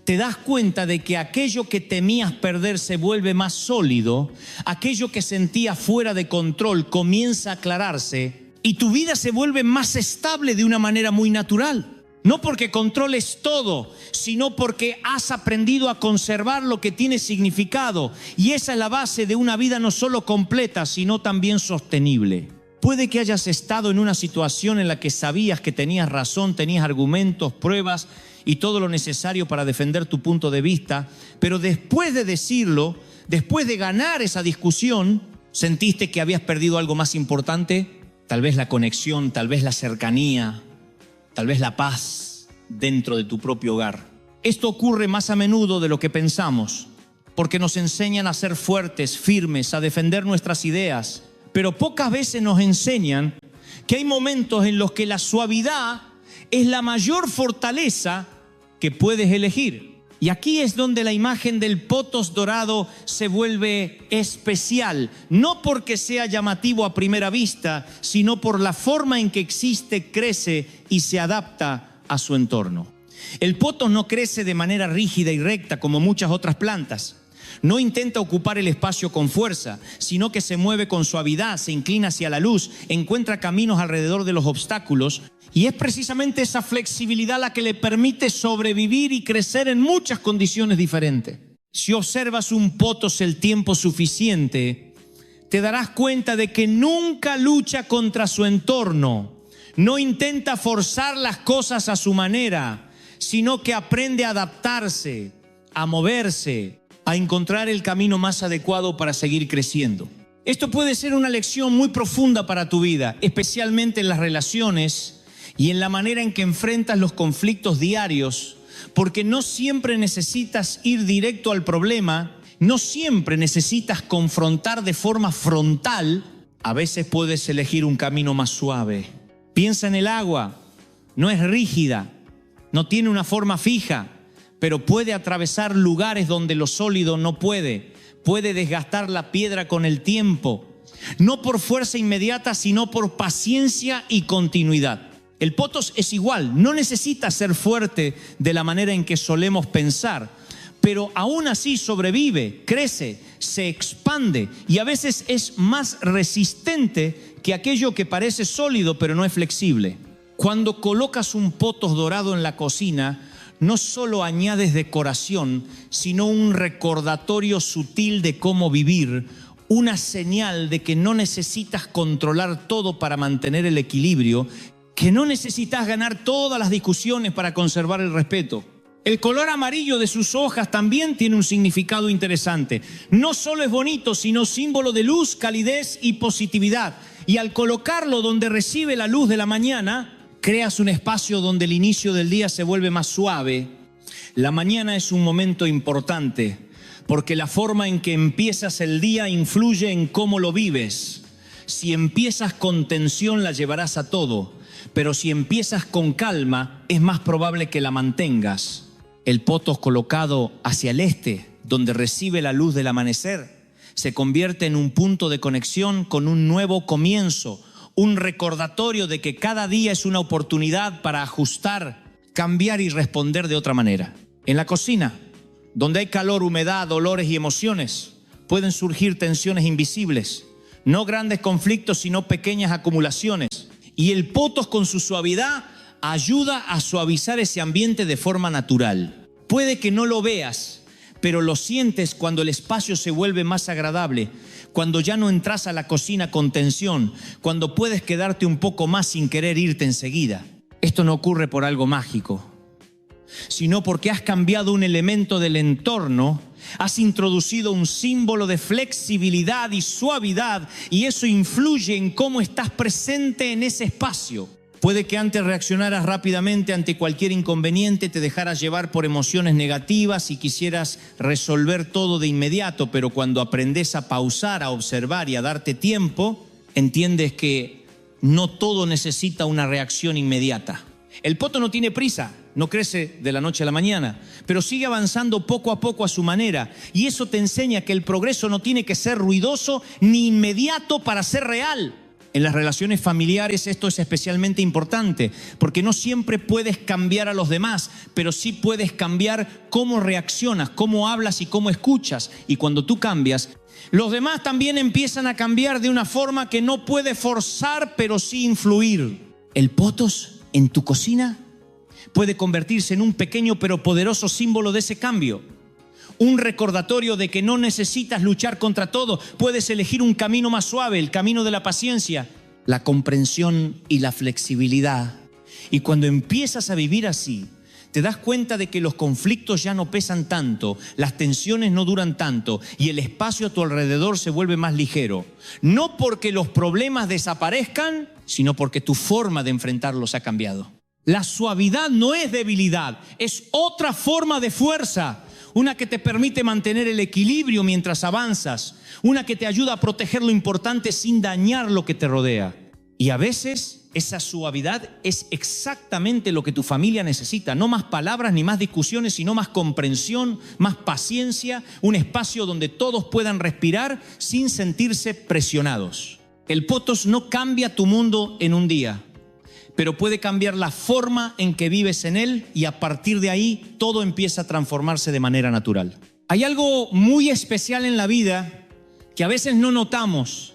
te das cuenta de que aquello que temías perder se vuelve más sólido, aquello que sentías fuera de control comienza a aclararse y tu vida se vuelve más estable de una manera muy natural. No porque controles todo, sino porque has aprendido a conservar lo que tiene significado. Y esa es la base de una vida no solo completa, sino también sostenible. Puede que hayas estado en una situación en la que sabías que tenías razón, tenías argumentos, pruebas y todo lo necesario para defender tu punto de vista, pero después de decirlo, después de ganar esa discusión, ¿sentiste que habías perdido algo más importante? Tal vez la conexión, tal vez la cercanía, tal vez la paz dentro de tu propio hogar. Esto ocurre más a menudo de lo que pensamos, porque nos enseñan a ser fuertes, firmes, a defender nuestras ideas, pero pocas veces nos enseñan que hay momentos en los que la suavidad es la mayor fortaleza que puedes elegir. Y aquí es donde la imagen del potos dorado se vuelve especial, no porque sea llamativo a primera vista, sino por la forma en que existe, crece y se adapta a su entorno. El potos no crece de manera rígida y recta como muchas otras plantas. No intenta ocupar el espacio con fuerza, sino que se mueve con suavidad, se inclina hacia la luz, encuentra caminos alrededor de los obstáculos. Y es precisamente esa flexibilidad la que le permite sobrevivir y crecer en muchas condiciones diferentes. Si observas un potos el tiempo suficiente, te darás cuenta de que nunca lucha contra su entorno, no intenta forzar las cosas a su manera, sino que aprende a adaptarse, a moverse, a encontrar el camino más adecuado para seguir creciendo. Esto puede ser una lección muy profunda para tu vida, especialmente en las relaciones y en la manera en que enfrentas los conflictos diarios, porque no siempre necesitas ir directo al problema, no siempre necesitas confrontar de forma frontal, a veces puedes elegir un camino más suave. Piensa en el agua, no es rígida, no tiene una forma fija, pero puede atravesar lugares donde lo sólido no puede desgastar la piedra con el tiempo, no por fuerza inmediata, sino por paciencia y continuidad. El potos es igual, no necesita ser fuerte de la manera en que solemos pensar, pero aún así sobrevive, crece, se expande y a veces es más resistente que aquello que parece sólido pero no es flexible. Cuando colocas un potos dorado en la cocina, no solo añades decoración, sino un recordatorio sutil de cómo vivir, una señal de que no necesitas controlar todo para mantener el equilibrio, que no necesitas ganar todas las discusiones para conservar el respeto. El color amarillo de sus hojas también tiene un significado interesante. No solo es bonito, sino símbolo de luz, calidez y positividad. Y al colocarlo donde recibe la luz de la mañana, creas un espacio donde el inicio del día se vuelve más suave. La mañana es un momento importante porque la forma en que empiezas el día influye en cómo lo vives. Si empiezas con tensión la llevarás a todo, pero si empiezas con calma es más probable que la mantengas. El potos colocado hacia el este, donde recibe la luz del amanecer, se convierte en un punto de conexión con un nuevo comienzo, un recordatorio de que cada día es una oportunidad para ajustar, cambiar y responder de otra manera. En la cocina, donde hay calor, humedad, olores y emociones, pueden surgir tensiones invisibles, no grandes conflictos, sino pequeñas acumulaciones. Y el potos con su suavidad ayuda a suavizar ese ambiente de forma natural. Puede que no lo veas, pero lo sientes cuando el espacio se vuelve más agradable, cuando ya no entras a la cocina con tensión, cuando puedes quedarte un poco más sin querer irte enseguida. Esto no ocurre por algo mágico, sino porque has cambiado un elemento del entorno, has introducido un símbolo de flexibilidad y suavidad, y eso influye en cómo estás presente en ese espacio. Puede que antes reaccionaras rápidamente ante cualquier inconveniente, te dejaras llevar por emociones negativas y quisieras resolver todo de inmediato, pero cuando aprendes a pausar, a observar y a darte tiempo, entiendes que no todo necesita una reacción inmediata. El poto no tiene prisa, no crece de la noche a la mañana, pero sigue avanzando poco a poco a su manera, y eso te enseña que el progreso no tiene que ser ruidoso ni inmediato para ser real. En las relaciones familiares esto es especialmente importante, porque no siempre puedes cambiar a los demás, pero sí puedes cambiar cómo reaccionas, cómo hablas y cómo escuchas. Y cuando tú cambias, los demás también empiezan a cambiar de una forma que no puedes forzar, pero sí influir. El potos en tu cocina puede convertirse en un pequeño pero poderoso símbolo de ese cambio. Un recordatorio de que no necesitas luchar contra todo. Puedes elegir un camino más suave, el camino de la paciencia, la comprensión y la flexibilidad. Y cuando empiezas a vivir así, te das cuenta de que los conflictos ya no pesan tanto, las tensiones no duran tanto y el espacio a tu alrededor se vuelve más ligero. No porque los problemas desaparezcan, sino porque tu forma de enfrentarlos ha cambiado. La suavidad no es debilidad, es otra forma de fuerza. Una que te permite mantener el equilibrio mientras avanzas, una que te ayuda a proteger lo importante sin dañar lo que te rodea. Y a veces esa suavidad es exactamente lo que tu familia necesita, no más palabras ni más discusiones, sino más comprensión, más paciencia, un espacio donde todos puedan respirar sin sentirse presionados. El potos no cambia tu mundo en un día, pero puede cambiar la forma en que vives en él, y a partir de ahí todo empieza a transformarse de manera natural. Hay algo muy especial en la vida que a veces no notamos,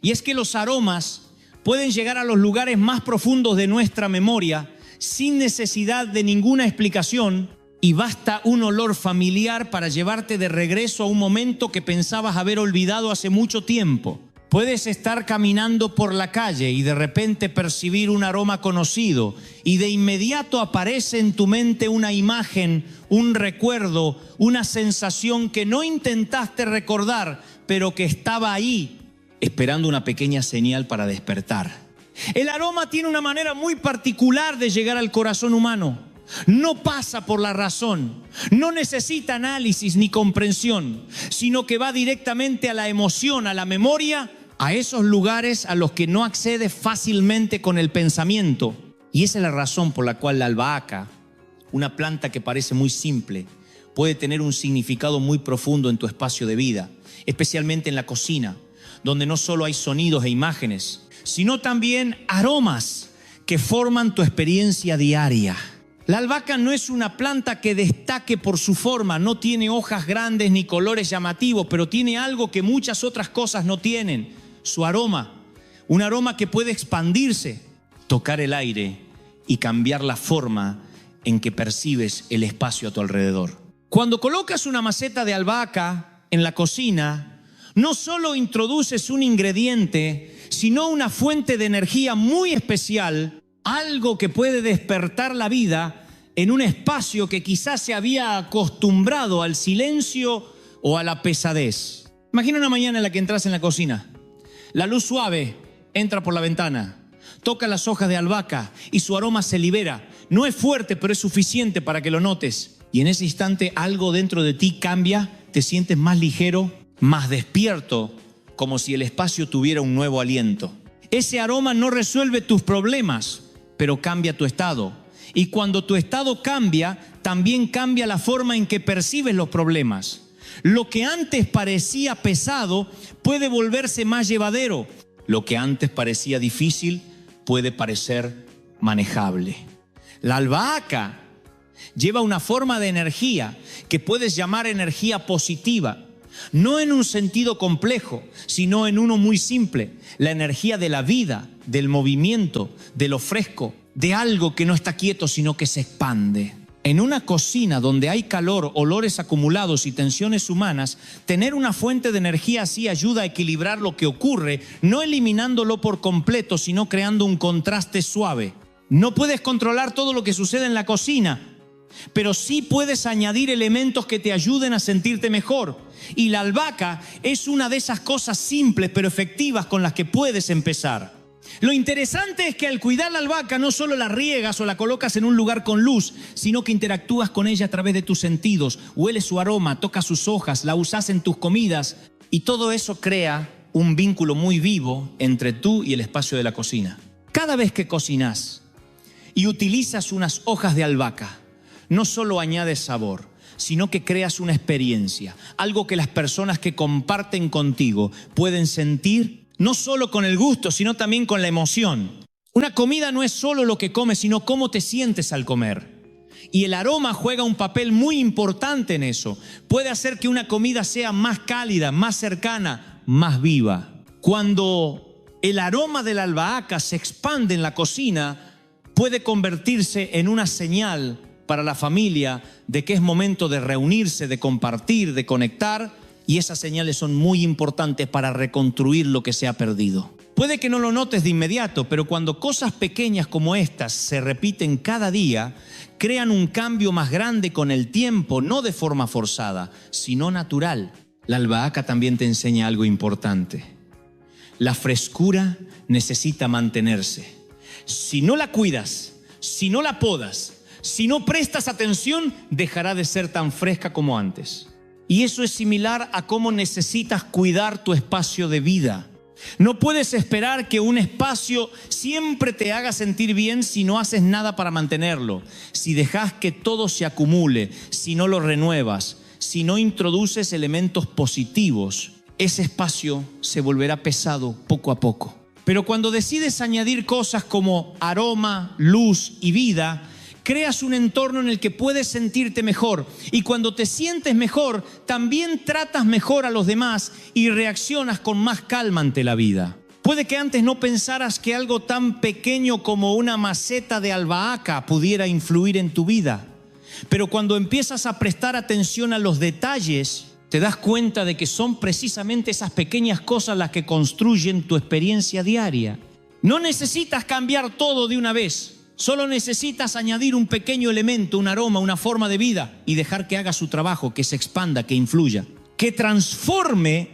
y es que los aromas pueden llegar a los lugares más profundos de nuestra memoria sin necesidad de ninguna explicación, y basta un olor familiar para llevarte de regreso a un momento que pensabas haber olvidado hace mucho tiempo. Puedes estar caminando por la calle y de repente percibir un aroma conocido, y de inmediato aparece en tu mente una imagen, un recuerdo, una sensación que no intentaste recordar, pero que estaba ahí, esperando una pequeña señal para despertar. El aroma tiene una manera muy particular de llegar al corazón humano. No pasa por la razón, no necesita análisis ni comprensión, sino que va directamente a la emoción, a la memoria, a esos lugares a los que no accedes fácilmente con el pensamiento. Y esa es la razón por la cual la albahaca, una planta que parece muy simple, puede tener un significado muy profundo en tu espacio de vida, especialmente en la cocina, donde no solo hay sonidos e imágenes, sino también aromas que forman tu experiencia diaria. La albahaca no es una planta que destaque por su forma, no tiene hojas grandes ni colores llamativos, pero tiene algo que muchas otras cosas no tienen: su aroma. Un aroma que puede expandirse, tocar el aire y cambiar la forma en que percibes el espacio a tu alrededor. Cuando colocas una maceta de albahaca en la cocina, no solo introduces un ingrediente, sino una fuente de energía muy especial, algo que puede despertar la vida en un espacio que quizás se había acostumbrado al silencio o a la pesadez. Imagina una mañana en la que entras en la cocina. La luz suave entra por la ventana, toca las hojas de albahaca y su aroma se libera. No es fuerte, pero es suficiente para que lo notes. Y en ese instante algo dentro de ti cambia, te sientes más ligero, más despierto, como si el espacio tuviera un nuevo aliento. Ese aroma no resuelve tus problemas, pero cambia tu estado. Y cuando tu estado cambia, también cambia la forma en que percibes los problemas. Lo que antes parecía pesado puede volverse más llevadero. Lo que antes parecía difícil puede parecer manejable. La albahaca lleva una forma de energía que puedes llamar energía positiva. No en un sentido complejo, sino en uno muy simple. La energía de la vida, del movimiento, de lo fresco, de algo que no está quieto, sino que se expande. En una cocina donde hay calor, olores acumulados y tensiones humanas, tener una fuente de energía así ayuda a equilibrar lo que ocurre, no eliminándolo por completo, sino creando un contraste suave. No puedes controlar todo lo que sucede en la cocina, pero sí puedes añadir elementos que te ayuden a sentirte mejor. Y la albahaca es una de esas cosas simples pero efectivas con las que puedes empezar. Lo interesante es que al cuidar la albahaca no solo la riegas o la colocas en un lugar con luz, sino que interactúas con ella a través de tus sentidos. Hueles su aroma, tocas sus hojas, la usas en tus comidas y todo eso crea un vínculo muy vivo entre tú y el espacio de la cocina. Cada vez que cocinas y utilizas unas hojas de albahaca, no solo añades sabor, sino que creas una experiencia, algo que las personas que comparten contigo pueden sentir, no solo con el gusto, sino también con la emoción. Una comida no es solo lo que comes, sino cómo te sientes al comer. Y el aroma juega un papel muy importante en eso. Puede hacer que una comida sea más cálida, más cercana, más viva. Cuando el aroma de la albahaca se expande en la cocina, puede convertirse en una señal para la familia de que es momento de reunirse, de compartir, de conectar, y esas señales son muy importantes para reconstruir lo que se ha perdido. Puede que no lo notes de inmediato, pero cuando cosas pequeñas como estas se repiten cada día, crean un cambio más grande con el tiempo, no de forma forzada, sino natural. La albahaca también te enseña algo importante. La frescura necesita mantenerse. Si no la cuidas, si no la podas, si no prestas atención, dejará de ser tan fresca como antes. Y eso es similar a cómo necesitas cuidar tu espacio de vida. No puedes esperar que un espacio siempre te haga sentir bien si no haces nada para mantenerlo. Si dejas que todo se acumule, si no lo renuevas, si no introduces elementos positivos, ese espacio se volverá pesado poco a poco. Pero cuando decides añadir cosas como aroma, luz y vida, creas un entorno en el que puedes sentirte mejor. Y cuando te sientes mejor, también tratas mejor a los demás y reaccionas con más calma ante la vida. Puede que antes no pensaras que algo tan pequeño como una maceta de albahaca pudiera influir en tu vida. Pero cuando empiezas a prestar atención a los detalles, te das cuenta de que son precisamente esas pequeñas cosas las que construyen tu experiencia diaria. No necesitas cambiar todo de una vez. Solo necesitas añadir un pequeño elemento, un aroma, una forma de vida y dejar que haga su trabajo, que se expanda, que influya, que transforme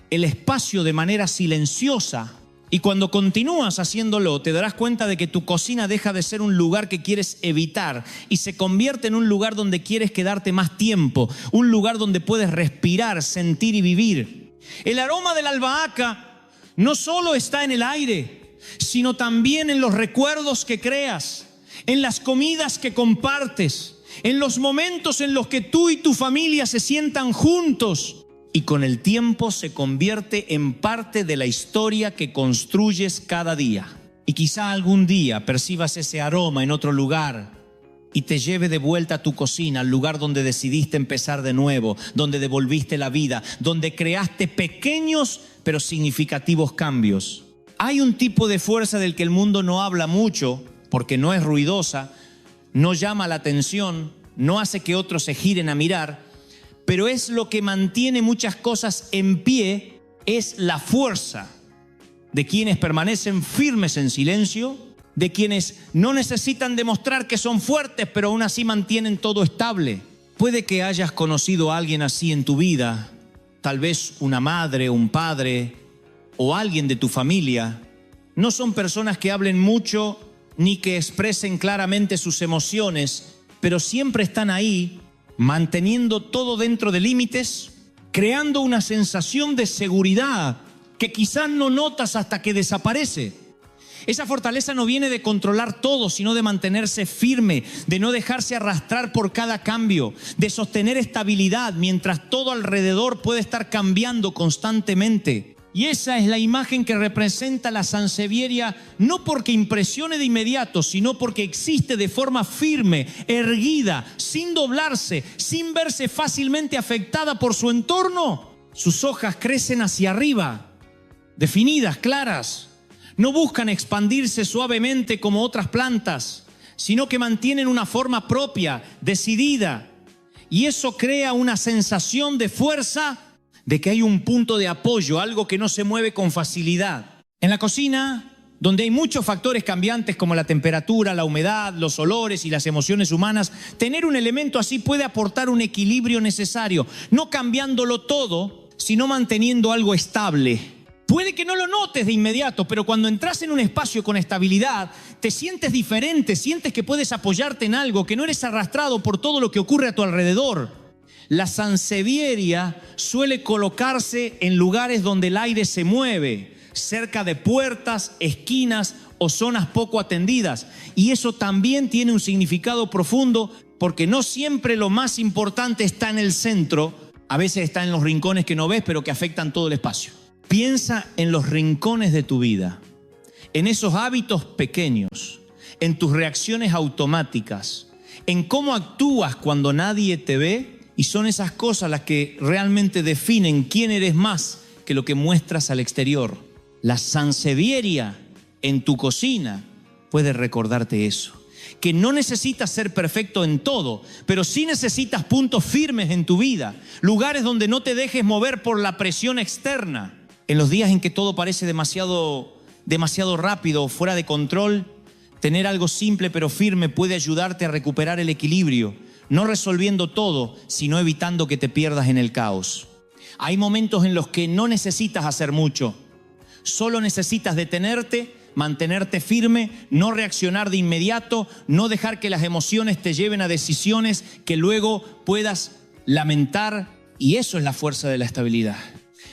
el espacio de manera silenciosa. Y cuando continúas haciéndolo, te darás cuenta de que tu cocina deja de ser un lugar que quieres evitar y se convierte en un lugar donde quieres quedarte más tiempo, un lugar donde puedes respirar, sentir y vivir. El aroma de la albahaca no solo está en el aire, sino también en los recuerdos que creas, en las comidas que compartes, en los momentos en los que tú y tu familia se sientan juntos, y con el tiempo se convierte en parte de la historia que construyes cada día. Y quizá algún día percibas ese aroma en otro lugar y te lleve de vuelta a tu cocina, al lugar donde decidiste empezar de nuevo, donde devolviste la vida, donde creaste pequeños pero significativos cambios. Hay un tipo de fuerza del que el mundo no habla mucho porque no es ruidosa, no llama la atención, no hace que otros se giren a mirar, pero es lo que mantiene muchas cosas en pie, es la fuerza de quienes permanecen firmes en silencio, de quienes no necesitan demostrar que son fuertes, pero aún así mantienen todo estable. Puede que hayas conocido a alguien así en tu vida, tal vez una madre, un padre o alguien de tu familia. No son personas que hablen mucho ni que expresen claramente sus emociones, pero siempre están ahí, manteniendo todo dentro de límites, creando una sensación de seguridad que quizás no notas hasta que desaparece. Esa fortaleza no viene de controlar todo, sino de mantenerse firme, de no dejarse arrastrar por cada cambio, de sostener estabilidad mientras todo alrededor puede estar cambiando constantemente. Y esa es la imagen que representa la sansevieria, no porque impresione de inmediato, sino porque existe de forma firme, erguida, sin doblarse, sin verse fácilmente afectada por su entorno. Sus hojas crecen hacia arriba, definidas, claras. No buscan expandirse suavemente como otras plantas, sino que mantienen una forma propia, decidida. Y eso crea una sensación de fuerza, de que hay un punto de apoyo, algo que no se mueve con facilidad. En la cocina, donde hay muchos factores cambiantes como la temperatura, la humedad, los olores y las emociones humanas, tener un elemento así puede aportar un equilibrio necesario, no cambiándolo todo, sino manteniendo algo estable. Puede que no lo notes de inmediato, pero cuando entras en un espacio con estabilidad, te sientes diferente, sientes que puedes apoyarte en algo, que no eres arrastrado por todo lo que ocurre a tu alrededor. La sansevieria suele colocarse en lugares donde el aire se mueve, cerca de puertas, esquinas o zonas poco atendidas. Y eso también tiene un significado profundo, porque no siempre lo más importante está en el centro, a veces está en los rincones que no ves, pero que afectan todo el espacio. Piensa en los rincones de tu vida, en esos hábitos pequeños, en tus reacciones automáticas, en cómo actúas cuando nadie te ve, y son esas cosas las que realmente definen quién eres más que lo que muestras al exterior. La sansevieria en tu cocina puede recordarte eso, que no necesitas ser perfecto en todo, pero sí necesitas puntos firmes en tu vida, lugares donde no te dejes mover por la presión externa. En los días en que todo parece demasiado rápido o fuera de control, tener algo simple pero firme puede ayudarte a recuperar el equilibrio, no resolviendo todo, sino evitando que te pierdas en el caos. Hay momentos en los que no necesitas hacer mucho, solo necesitas detenerte, mantenerte firme, no reaccionar de inmediato, no dejar que las emociones te lleven a decisiones que luego puedas lamentar, y eso es la fuerza de la estabilidad.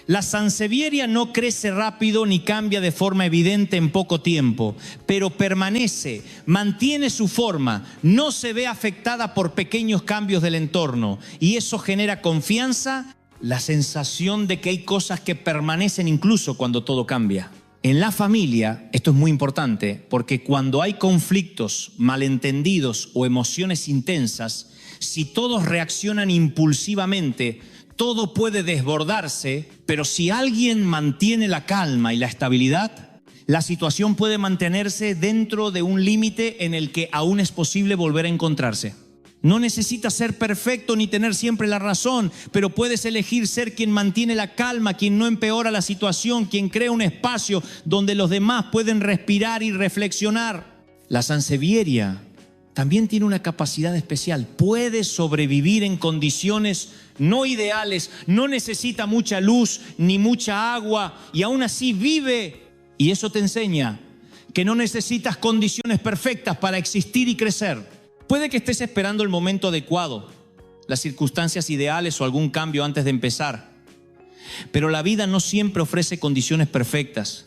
La sansevieria no crece rápido ni cambia de forma evidente en poco tiempo, pero permanece, mantiene su forma, no se ve afectada por pequeños cambios del entorno, y eso genera confianza, la sensación de que hay cosas que permanecen incluso cuando todo cambia. En la familia, esto es muy importante, porque cuando hay conflictos, malentendidos o emociones intensas, si todos reaccionan impulsivamente, todo puede desbordarse, pero si alguien mantiene la calma y la estabilidad, la situación puede mantenerse dentro de un límite en el que aún es posible volver a encontrarse. No necesitas ser perfecto ni tener siempre la razón, pero puedes elegir ser quien mantiene la calma, quien no empeora la situación, quien crea un espacio donde los demás pueden respirar y reflexionar. La sansevieria también tiene una capacidad especial. Puede sobrevivir en condiciones no ideales, no necesita mucha luz ni mucha agua y aún así vive. Y eso te enseña que no necesitas condiciones perfectas para existir y crecer. Puede que estés esperando el momento adecuado, las circunstancias ideales o algún cambio antes de empezar. Pero la vida no siempre ofrece condiciones perfectas.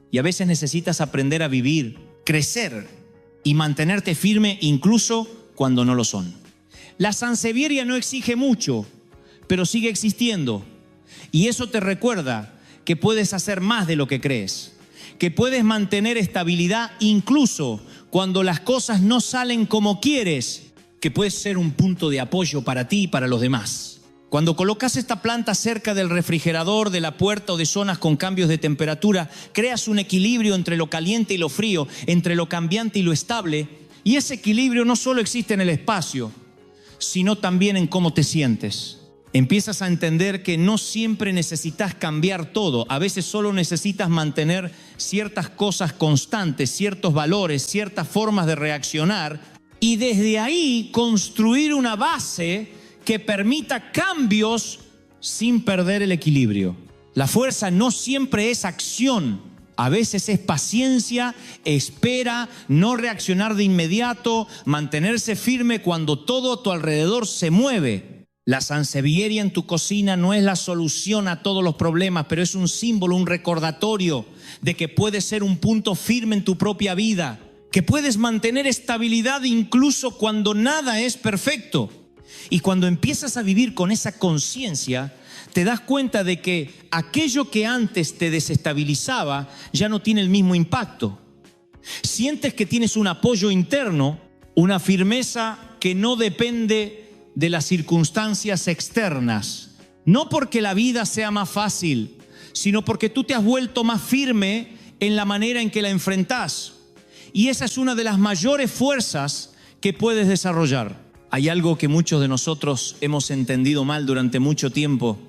Y a veces necesitas aprender a vivir, crecer y mantenerte firme incluso cuando no lo son. La sansevieria no exige mucho, pero sigue existiendo. Y eso te recuerda que puedes hacer más de lo que crees, que puedes mantener estabilidad incluso cuando las cosas no salen como quieres, que puedes ser un punto de apoyo para ti y para los demás. Cuando colocas esta planta cerca del refrigerador, de la puerta o de zonas con cambios de temperatura, creas un equilibrio entre lo caliente y lo frío, entre lo cambiante y lo estable. Y ese equilibrio no solo existe en el espacio, sino también en cómo te sientes. Empiezas a entender que no siempre necesitas cambiar todo. A veces solo necesitas mantener ciertas cosas constantes, ciertos valores, ciertas formas de reaccionar. Y desde ahí construir una base que permita cambios sin perder el equilibrio. La fuerza no siempre es acción, a veces es paciencia, espera, no reaccionar de inmediato, mantenerse firme cuando todo a tu alrededor se mueve. La sansevieria en tu cocina no es la solución a todos los problemas, pero es un símbolo, un recordatorio de que puedes ser un punto firme en tu propia vida, que puedes mantener estabilidad incluso cuando nada es perfecto. Y cuando empiezas a vivir con esa conciencia, te das cuenta de que aquello que antes te desestabilizaba ya no tiene el mismo impacto. Sientes que tienes un apoyo interno, una firmeza que no depende de las circunstancias externas. No porque la vida sea más fácil, sino porque tú te has vuelto más firme en la manera en que la enfrentás. Y esa es una de las mayores fuerzas que puedes desarrollar. Hay algo que muchos de nosotros hemos entendido mal durante mucho tiempo,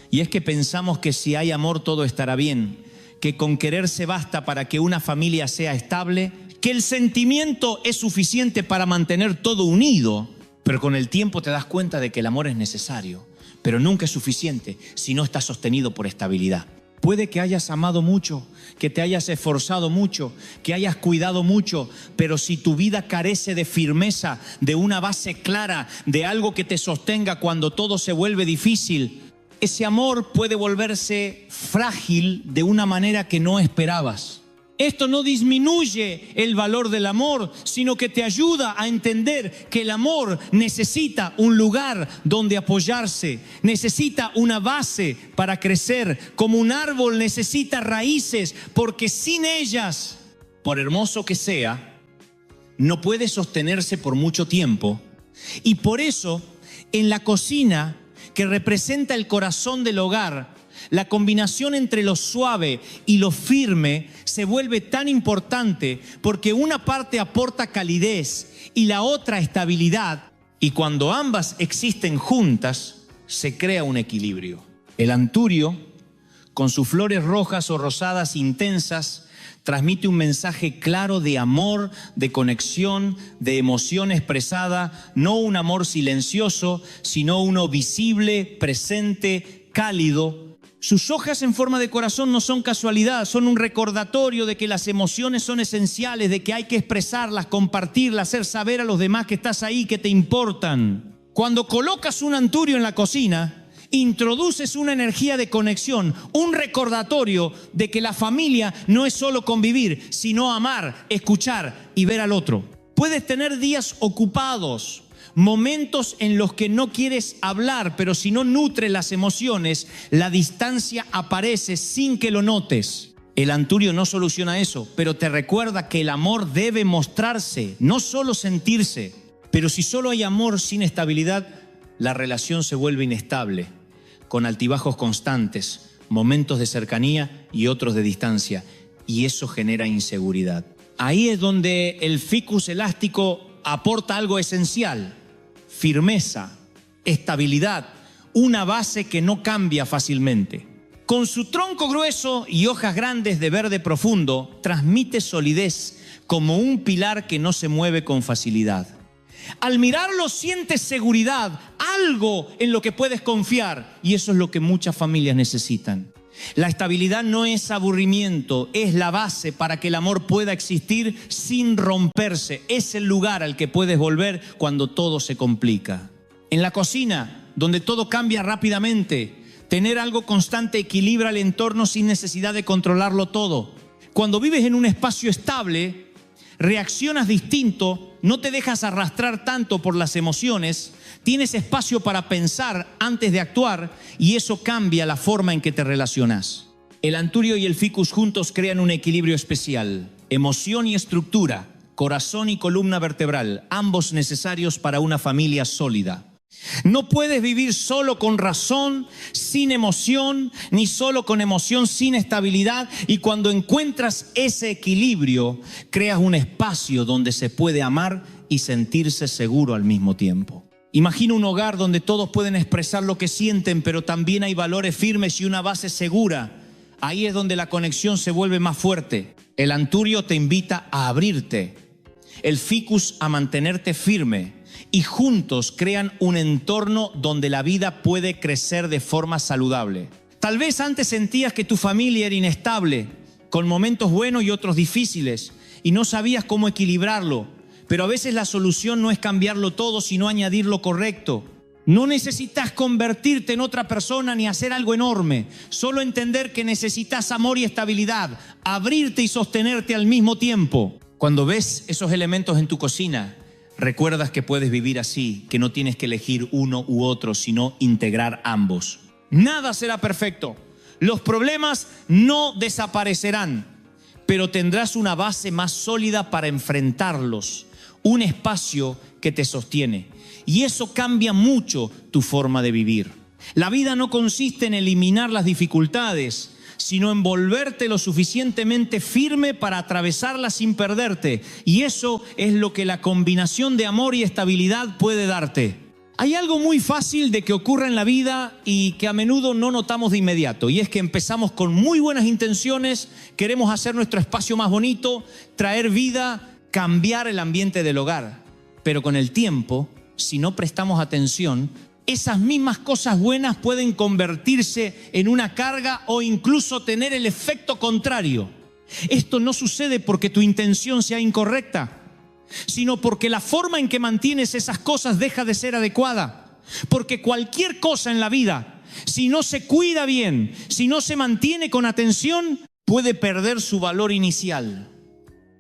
y es que pensamos que si hay amor todo estará bien, que con quererse basta para que una familia sea estable, que el sentimiento es suficiente para mantener todo unido. Pero con el tiempo te das cuenta de que el amor es necesario, pero nunca es suficiente si no está sostenido por estabilidad. Puede que hayas amado mucho, que te hayas esforzado mucho, que hayas cuidado mucho, pero si tu vida carece de firmeza, de una base clara, de algo que te sostenga cuando todo se vuelve difícil, ese amor puede volverse frágil de una manera que no esperabas. Esto no disminuye el valor del amor, sino que te ayuda a entender que el amor necesita un lugar donde apoyarse, necesita una base para crecer, como un árbol necesita raíces, porque sin ellas, por hermoso que sea, no puede sostenerse por mucho tiempo. Y por eso, en la cocina, que representa el corazón del hogar, la combinación entre lo suave y lo firme se vuelve tan importante porque una parte aporta calidez y la otra estabilidad, y cuando ambas existen juntas se crea un equilibrio. El anturio, con sus flores rojas o rosadas intensas, transmite un mensaje claro de amor, de conexión, de emoción expresada, no un amor silencioso, sino uno visible, presente, cálido. Sus hojas en forma de corazón no son casualidad, son un recordatorio de que las emociones son esenciales, de que hay que expresarlas, compartirlas, hacer saber a los demás que estás ahí, que te importan. Cuando colocas un anturio en la cocina, introduces una energía de conexión, un recordatorio de que la familia no es solo convivir, sino amar, escuchar y ver al otro. Puedes tener días ocupados, momentos en los que no quieres hablar, pero si no nutres las emociones, la distancia aparece sin que lo notes. El anturio no soluciona eso, pero te recuerda que el amor debe mostrarse, no solo sentirse. Pero si solo hay amor sin estabilidad, la relación se vuelve inestable, con altibajos constantes, momentos de cercanía y otros de distancia, y eso genera inseguridad. Ahí es donde el ficus elástico aporta algo esencial: firmeza, estabilidad, una base que no cambia fácilmente. Con su tronco grueso y hojas grandes de verde profundo, transmite solidez como un pilar que no se mueve con facilidad. Al mirarlo sientes seguridad, algo en lo que puedes confiar, y eso es lo que muchas familias necesitan. La estabilidad no es aburrimiento, es la base para que el amor pueda existir sin romperse. Es el lugar al que puedes volver cuando todo se complica. En la cocina, donde todo cambia rápidamente, tener algo constante equilibra el entorno sin necesidad de controlarlo todo. Cuando vives en un espacio estable, reaccionas distinto, no te dejas arrastrar tanto por las emociones, tienes espacio para pensar antes de actuar, y eso cambia la forma en que te relacionas. El anturio y el ficus juntos crean un equilibrio especial: emoción y estructura, corazón y columna vertebral, ambos necesarios para una familia sólida. No puedes vivir solo con razón, sin emoción, ni solo con emoción sin estabilidad. Y cuando encuentras ese equilibrio, creas un espacio donde se puede amar y sentirse seguro al mismo tiempo. Imagina un hogar donde todos pueden expresar lo que sienten, pero también hay valores firmes y una base segura. Ahí es donde la conexión se vuelve más fuerte. El anturio te invita a abrirte, el ficus a mantenerte firme, y juntos crean un entorno donde la vida puede crecer de forma saludable. Tal vez antes sentías que tu familia era inestable, con momentos buenos y otros difíciles, y no sabías cómo equilibrarlo. Pero a veces la solución no es cambiarlo todo, sino añadir lo correcto. No necesitas convertirte en otra persona ni hacer algo enorme. Solo entender que necesitas amor y estabilidad, abrirte y sostenerte al mismo tiempo. Cuando ves esos elementos en tu cocina, recuerdas que puedes vivir así, que no tienes que elegir uno u otro, sino integrar ambos. Nada será perfecto. Los problemas no desaparecerán, pero tendrás una base más sólida para enfrentarlos, un espacio que te sostiene. Y eso cambia mucho tu forma de vivir. La vida no consiste en eliminar las dificultades, sino en volverte lo suficientemente firme para atravesarlas sin perderte. Y eso es lo que la combinación de amor y estabilidad puede darte. Hay algo muy fácil de que ocurra en la vida y que a menudo no notamos de inmediato, y es que empezamos con muy buenas intenciones, queremos hacer nuestro espacio más bonito, traer vida, cambiar el ambiente del hogar. Pero con el tiempo, si no prestamos atención, esas mismas cosas buenas pueden convertirse en una carga o incluso tener el efecto contrario. Esto no sucede porque tu intención sea incorrecta, sino porque la forma en que mantienes esas cosas deja de ser adecuada. Porque cualquier cosa en la vida, si no se cuida bien, si no se mantiene con atención, puede perder su valor inicial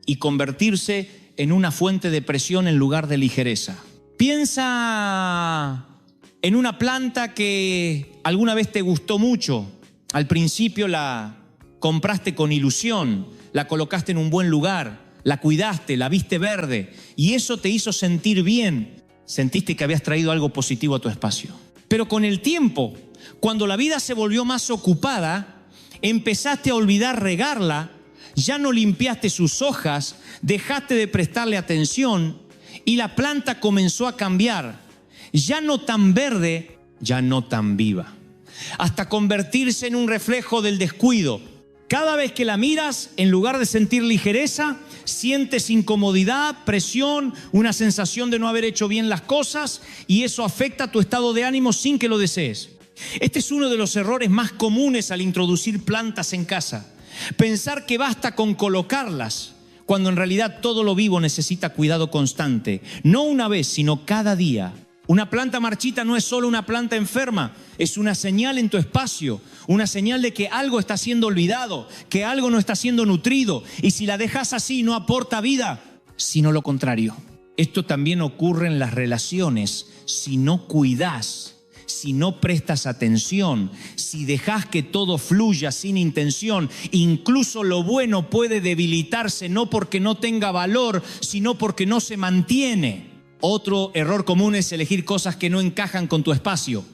y convertirse en una fuente de presión en lugar de ligereza. Piensa en una planta que alguna vez te gustó mucho. Al principio la compraste con ilusión, la colocaste en un buen lugar, la cuidaste, la viste verde y eso te hizo sentir bien. Sentiste que habías traído algo positivo a tu espacio. Pero con el tiempo, cuando la vida se volvió más ocupada, empezaste a olvidar regarla, ya no limpiaste sus hojas, dejaste de prestarle atención y la planta comenzó a cambiar. Ya no tan verde, ya no tan viva, hasta convertirse en un reflejo del descuido. Cada vez que la miras, en lugar de sentir ligereza, sientes incomodidad, presión, una sensación de no haber hecho bien las cosas, y eso afecta tu estado de ánimo sin que lo desees. Este es uno de los errores más comunes al introducir plantas en casa. Pensar que basta con colocarlas, cuando en realidad todo lo vivo necesita cuidado constante, no una vez, sino cada día. Una planta marchita no es solo una planta enferma, es una señal en tu espacio, una señal de que algo está siendo olvidado, que algo no está siendo nutrido, y si la dejas así no aporta vida, sino lo contrario. Esto también ocurre en las relaciones. Si no cuidas, si no prestas atención, si dejas que todo fluya sin intención, incluso lo bueno puede debilitarse, no porque no tenga valor, sino porque no se mantiene. Otro error común es elegir cosas que no encajan con tu espacio,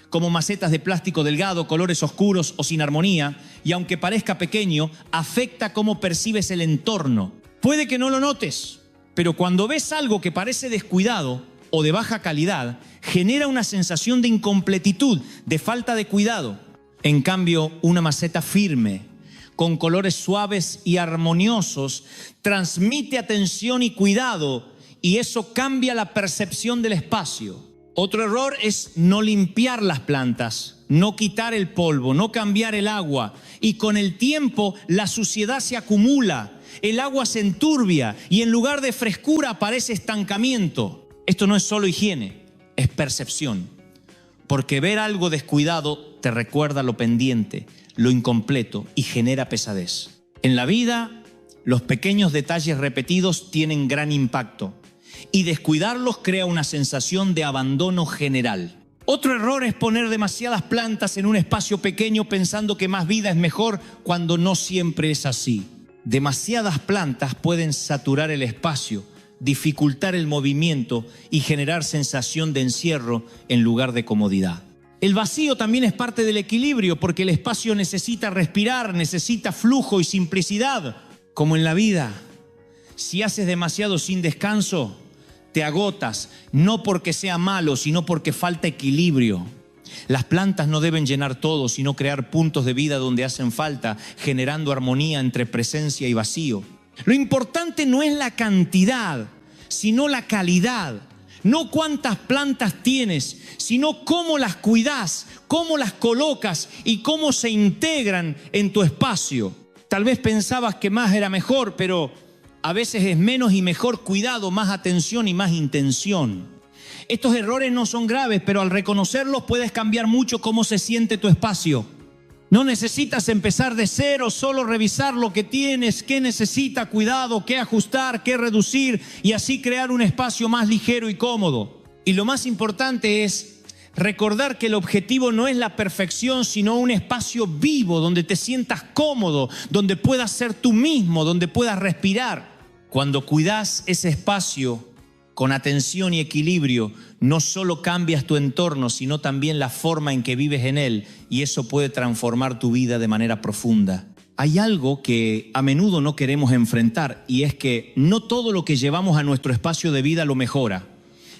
como macetas de plástico delgado, colores oscuros o sin armonía, y aunque parezca pequeño, afecta cómo percibes el entorno. Puede que no lo notes, pero cuando ves algo que parece descuidado o de baja calidad, genera una sensación de incompletitud, de falta de cuidado. En cambio, una maceta firme, con colores suaves y armoniosos, transmite atención y cuidado, y eso cambia la percepción del espacio. Otro error es no limpiar las plantas, no quitar el polvo, no cambiar el agua. Y con el tiempo la suciedad se acumula, el agua se enturbia y en lugar de frescura aparece estancamiento. Esto no es solo higiene, es percepción. Porque ver algo descuidado te recuerda lo pendiente, lo incompleto y genera pesadez. En la vida, los pequeños detalles repetidos tienen gran impacto. Y descuidarlos crea una sensación de abandono general. Otro error es poner demasiadas plantas en un espacio pequeño pensando que más vida es mejor, cuando no siempre es así. Demasiadas plantas pueden saturar el espacio, dificultar el movimiento y generar sensación de encierro en lugar de comodidad. El vacío también es parte del equilibrio, porque el espacio necesita respirar, necesita flujo y simplicidad. Como en la vida, si haces demasiado sin descanso, te agotas, no porque sea malo, sino porque falta equilibrio. Las plantas no deben llenar todo, sino crear puntos de vida donde hacen falta, generando armonía entre presencia y vacío. Lo importante no es la cantidad, sino la calidad. No cuántas plantas tienes, sino cómo las cuidas, cómo las colocas y cómo se integran en tu espacio. Tal vez pensabas que más era mejor, pero a veces es menos y mejor cuidado, más atención y más intención. Estos errores no son graves, pero al reconocerlos puedes cambiar mucho cómo se siente tu espacio. No necesitas empezar de cero, solo revisar lo que tienes, qué necesita cuidado, qué ajustar, qué reducir y así crear un espacio más ligero y cómodo. Y lo más importante es recordar que el objetivo no es la perfección, sino un espacio vivo donde te sientas cómodo, donde puedas ser tú mismo, donde puedas respirar. Cuando cuidas ese espacio con atención y equilibrio, no solo cambias tu entorno, sino también la forma en que vives en él, y eso puede transformar tu vida de manera profunda. Hay algo que a menudo no queremos enfrentar, y es que no todo lo que llevamos a nuestro espacio de vida lo mejora.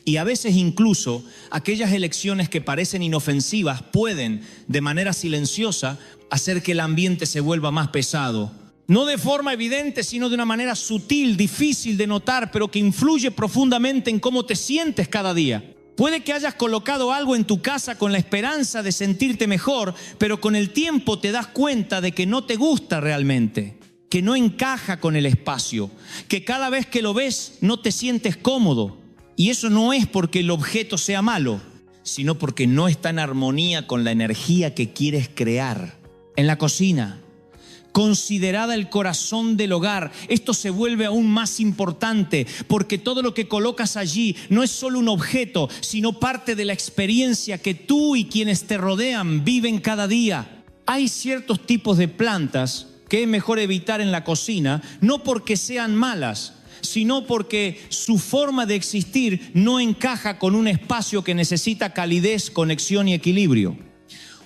Y a veces incluso aquellas elecciones que parecen inofensivas pueden, de manera silenciosa, hacer que el ambiente se vuelva más pesado. No de forma evidente, sino de una manera sutil, difícil de notar, pero que influye profundamente en cómo te sientes cada día. Puede que hayas colocado algo en tu casa con la esperanza de sentirte mejor, pero con el tiempo te das cuenta de que no te gusta realmente, que no encaja con el espacio, que cada vez que lo ves no te sientes cómodo. Y eso no es porque el objeto sea malo, sino porque no está en armonía con la energía que quieres crear. En la cocina, considerada el corazón del hogar, esto se vuelve aún más importante porque todo lo que colocas allí no es solo un objeto, sino parte de la experiencia que tú y quienes te rodean viven cada día. Hay ciertos tipos de plantas que es mejor evitar en la cocina, no porque sean malas, sino porque su forma de existir no encaja con un espacio que necesita calidez, conexión y equilibrio.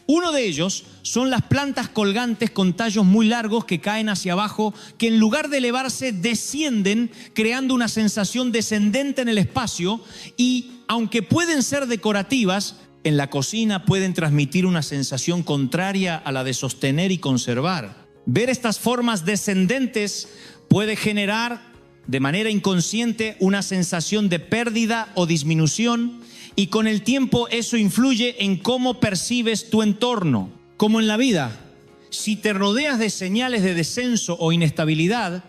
Uno de ellos son las plantas colgantes con tallos muy largos que caen hacia abajo, que en lugar de elevarse descienden, creando una sensación descendente en el espacio y, aunque pueden ser decorativas, en la cocina pueden transmitir una sensación contraria a la de sostener y conservar. Ver estas formas descendentes puede generar de manera inconsciente una sensación de pérdida o disminución, y con el tiempo eso influye en cómo percibes tu entorno. Como en la vida, si te rodeas de señales de descenso o inestabilidad,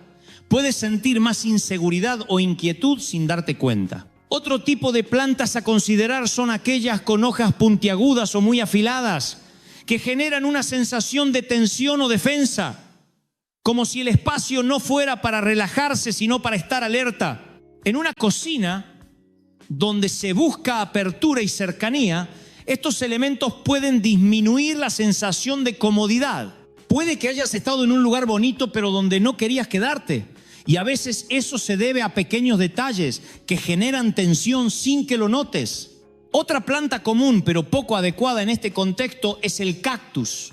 puedes sentir más inseguridad o inquietud sin darte cuenta. Otro tipo de plantas a considerar son aquellas con hojas puntiagudas o muy afiladas, que generan una sensación de tensión o defensa, como si el espacio no fuera para relajarse, sino para estar alerta. En una cocina donde se busca apertura y cercanía, estos elementos pueden disminuir la sensación de comodidad. Puede que hayas estado en un lugar bonito, pero donde no querías quedarte. Y a veces eso se debe a pequeños detalles que generan tensión sin que lo notes. Otra planta común, pero poco adecuada en este contexto, es el cactus,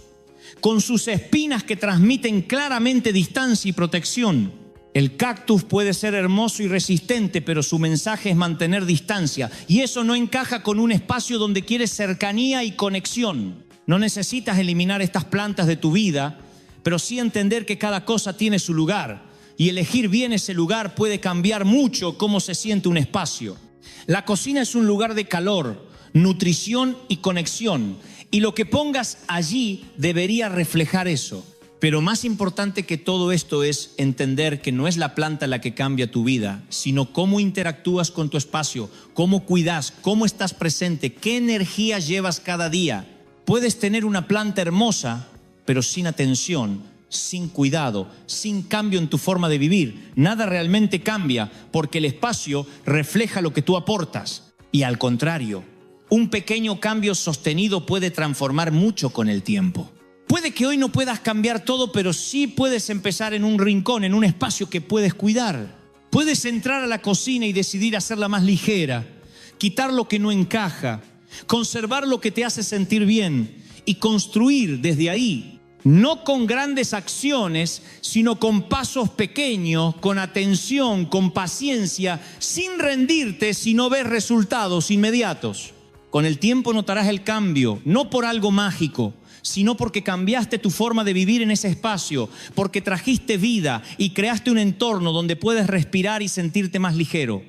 con sus espinas que transmiten claramente distancia y protección. El cactus puede ser hermoso y resistente, pero su mensaje es mantener distancia. Y eso no encaja con un espacio donde quieres cercanía y conexión. No necesitas eliminar estas plantas de tu vida, pero sí entender que cada cosa tiene su lugar. Y elegir bien ese lugar puede cambiar mucho cómo se siente un espacio. La cocina es un lugar de calor, nutrición y conexión. Y lo que pongas allí debería reflejar eso. Pero más importante que todo esto es entender que no es la planta la que cambia tu vida, sino cómo interactúas con tu espacio, cómo cuidas, cómo estás presente, qué energía llevas cada día. Puedes tener una planta hermosa, pero sin atención, sin cuidado, sin cambio en tu forma de vivir. Nada realmente cambia porque el espacio refleja lo que tú aportas. Y al contrario, un pequeño cambio sostenido puede transformar mucho con el tiempo. Puede que hoy no puedas cambiar todo, pero sí puedes empezar en un rincón, en un espacio que puedes cuidar. Puedes entrar a la cocina y decidir hacerla más ligera, quitar lo que no encaja, conservar lo que te hace sentir bien y construir desde ahí, no con grandes acciones, sino con pasos pequeños, con atención, con paciencia, sin rendirte si no ves resultados inmediatos. Con el tiempo notarás el cambio, no por algo mágico, sino porque cambiaste tu forma de vivir en ese espacio, porque trajiste vida y creaste un entorno donde puedes respirar y sentirte más ligero.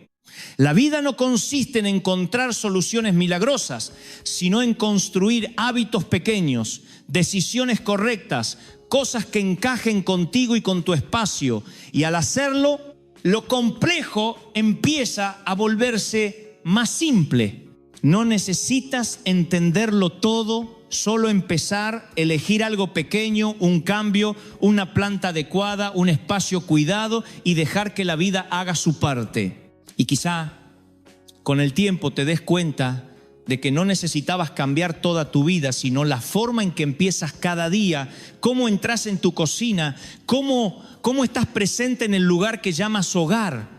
La vida no consiste en encontrar soluciones milagrosas, sino en construir hábitos pequeños, decisiones correctas, cosas que encajen contigo y con tu espacio. Y al hacerlo, lo complejo empieza a volverse más simple. No necesitas entenderlo todo, solo empezar, elegir algo pequeño, un cambio, una planta adecuada, un espacio cuidado y dejar que la vida haga su parte. Y quizá con el tiempo te des cuenta de que no necesitabas cambiar toda tu vida, sino la forma en que empiezas cada día, cómo entras en tu cocina, cómo estás presente en el lugar que llamas hogar.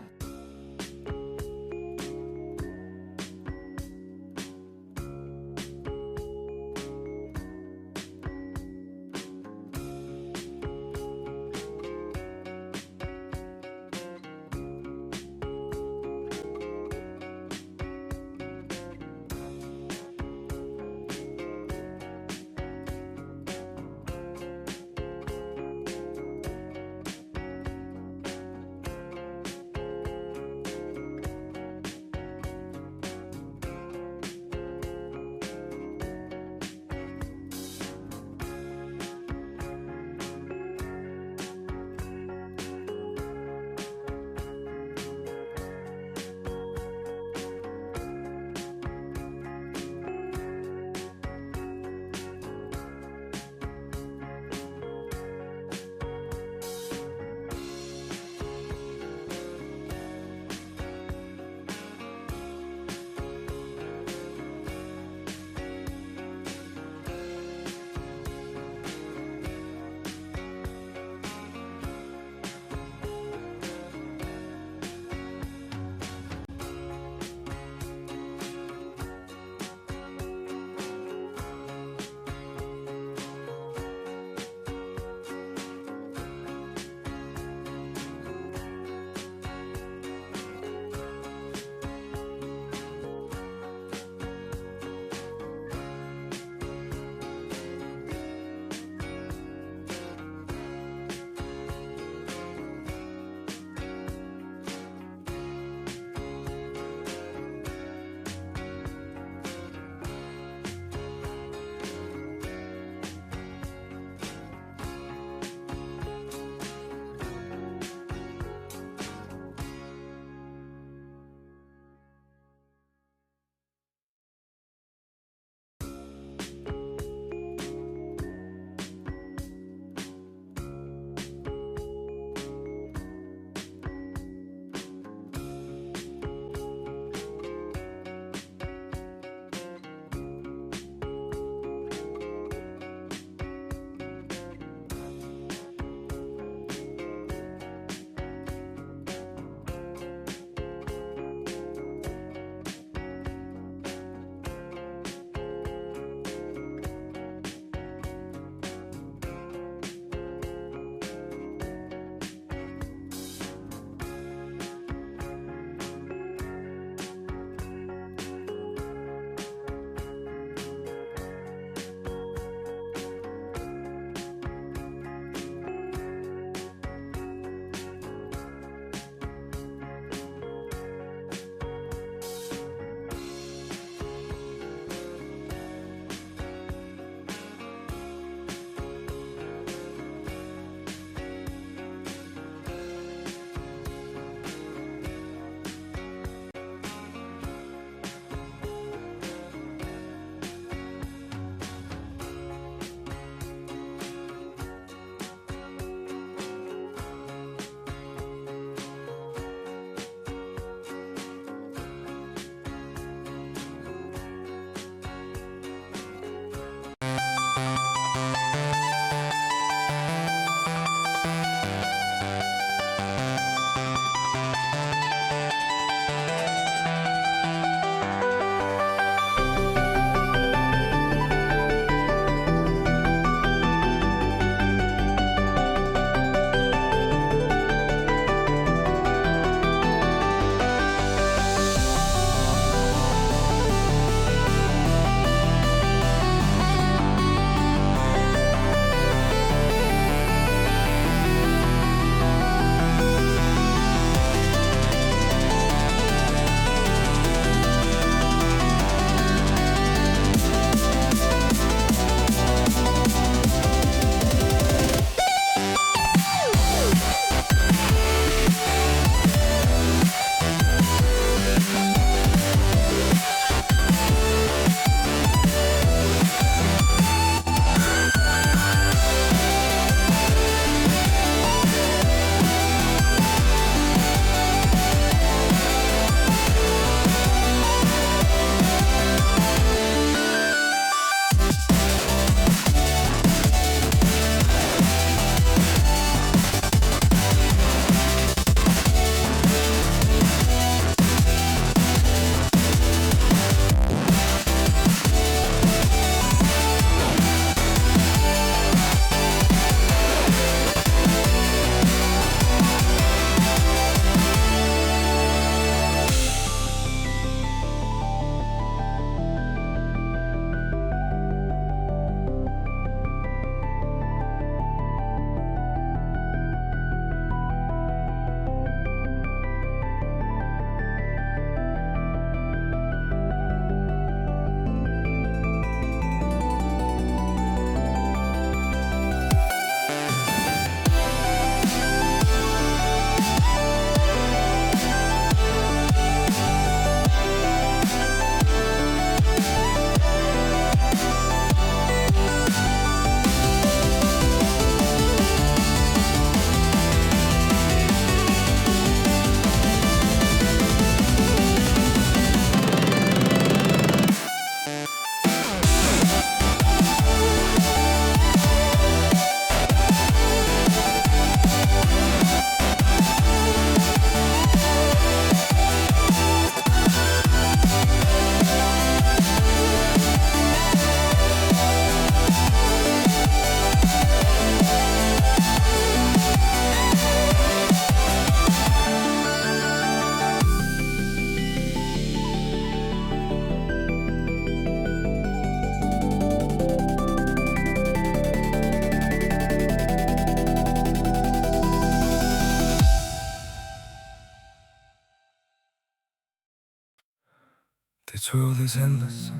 This world is endless,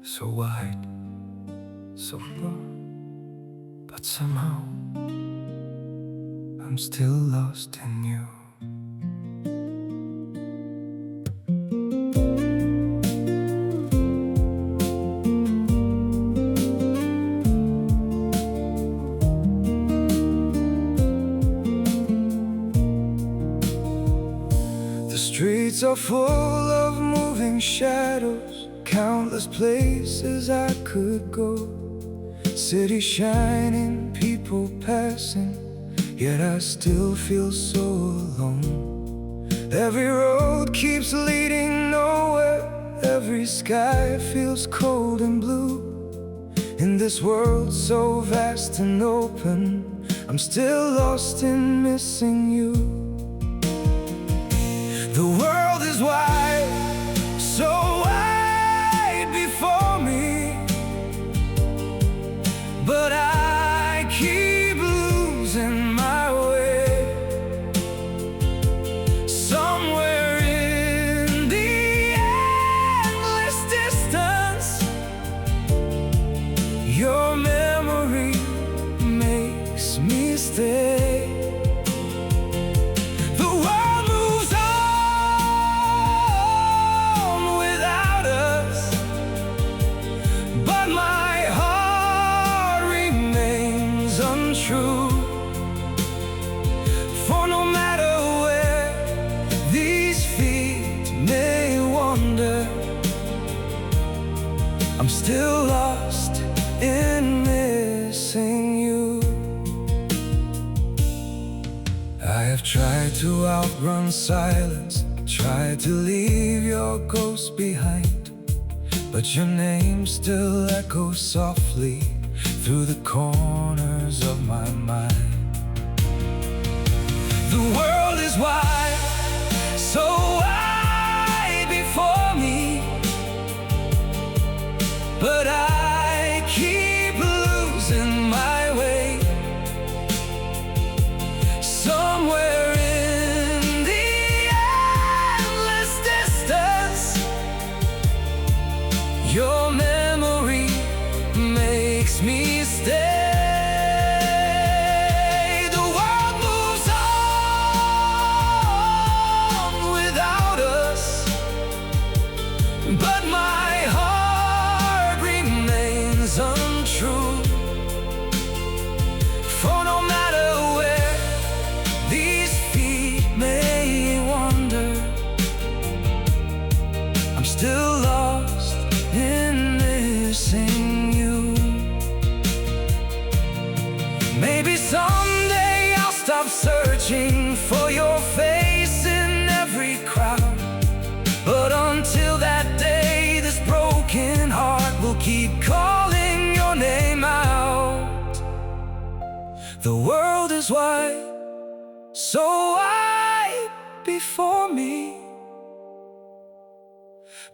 so wide, so broad, but somehow I'm still lost in you. The streets are full of moving shadows, countless places I could go. City shining, people passing, yet I still feel so alone. Every road keeps leading nowhere, every sky feels cold and blue. In this world so vast and open, I'm still lost in missing you. The world is wide, so wide before me, but I keep losing my way. Somewhere in the endless distance, your memory makes me stay. True. For no matter where these feet may wander, I'm still lost in missing you. I have tried to outrun silence, tried to leave your ghost behind, but your name still echoes softly through the corners of my mind. The world is wide, so wide before me, but I keep losing my way. Somewhere in the endless distance, your memory makes me stay. The world moves on without us, but my heart remains untrue. For no matter where these feet may wander, I'm still lost in missing you. Maybe someday I'll stop searching for your face in every crowd, but until that day, this broken heart will keep calling your name out. The world is wide, so wide before me,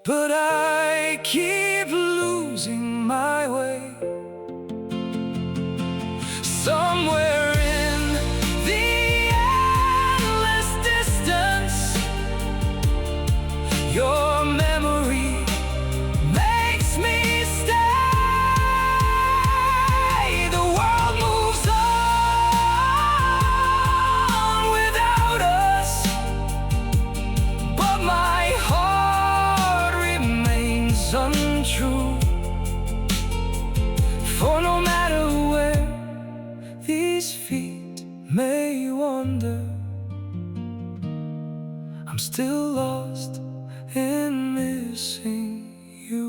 but I keep losing my way. Somewhere in the endless distance, your memory makes me stay. The world moves on without us, but my heart remains untrue. For no matter where these feet may wander, I'm still lost in missing you.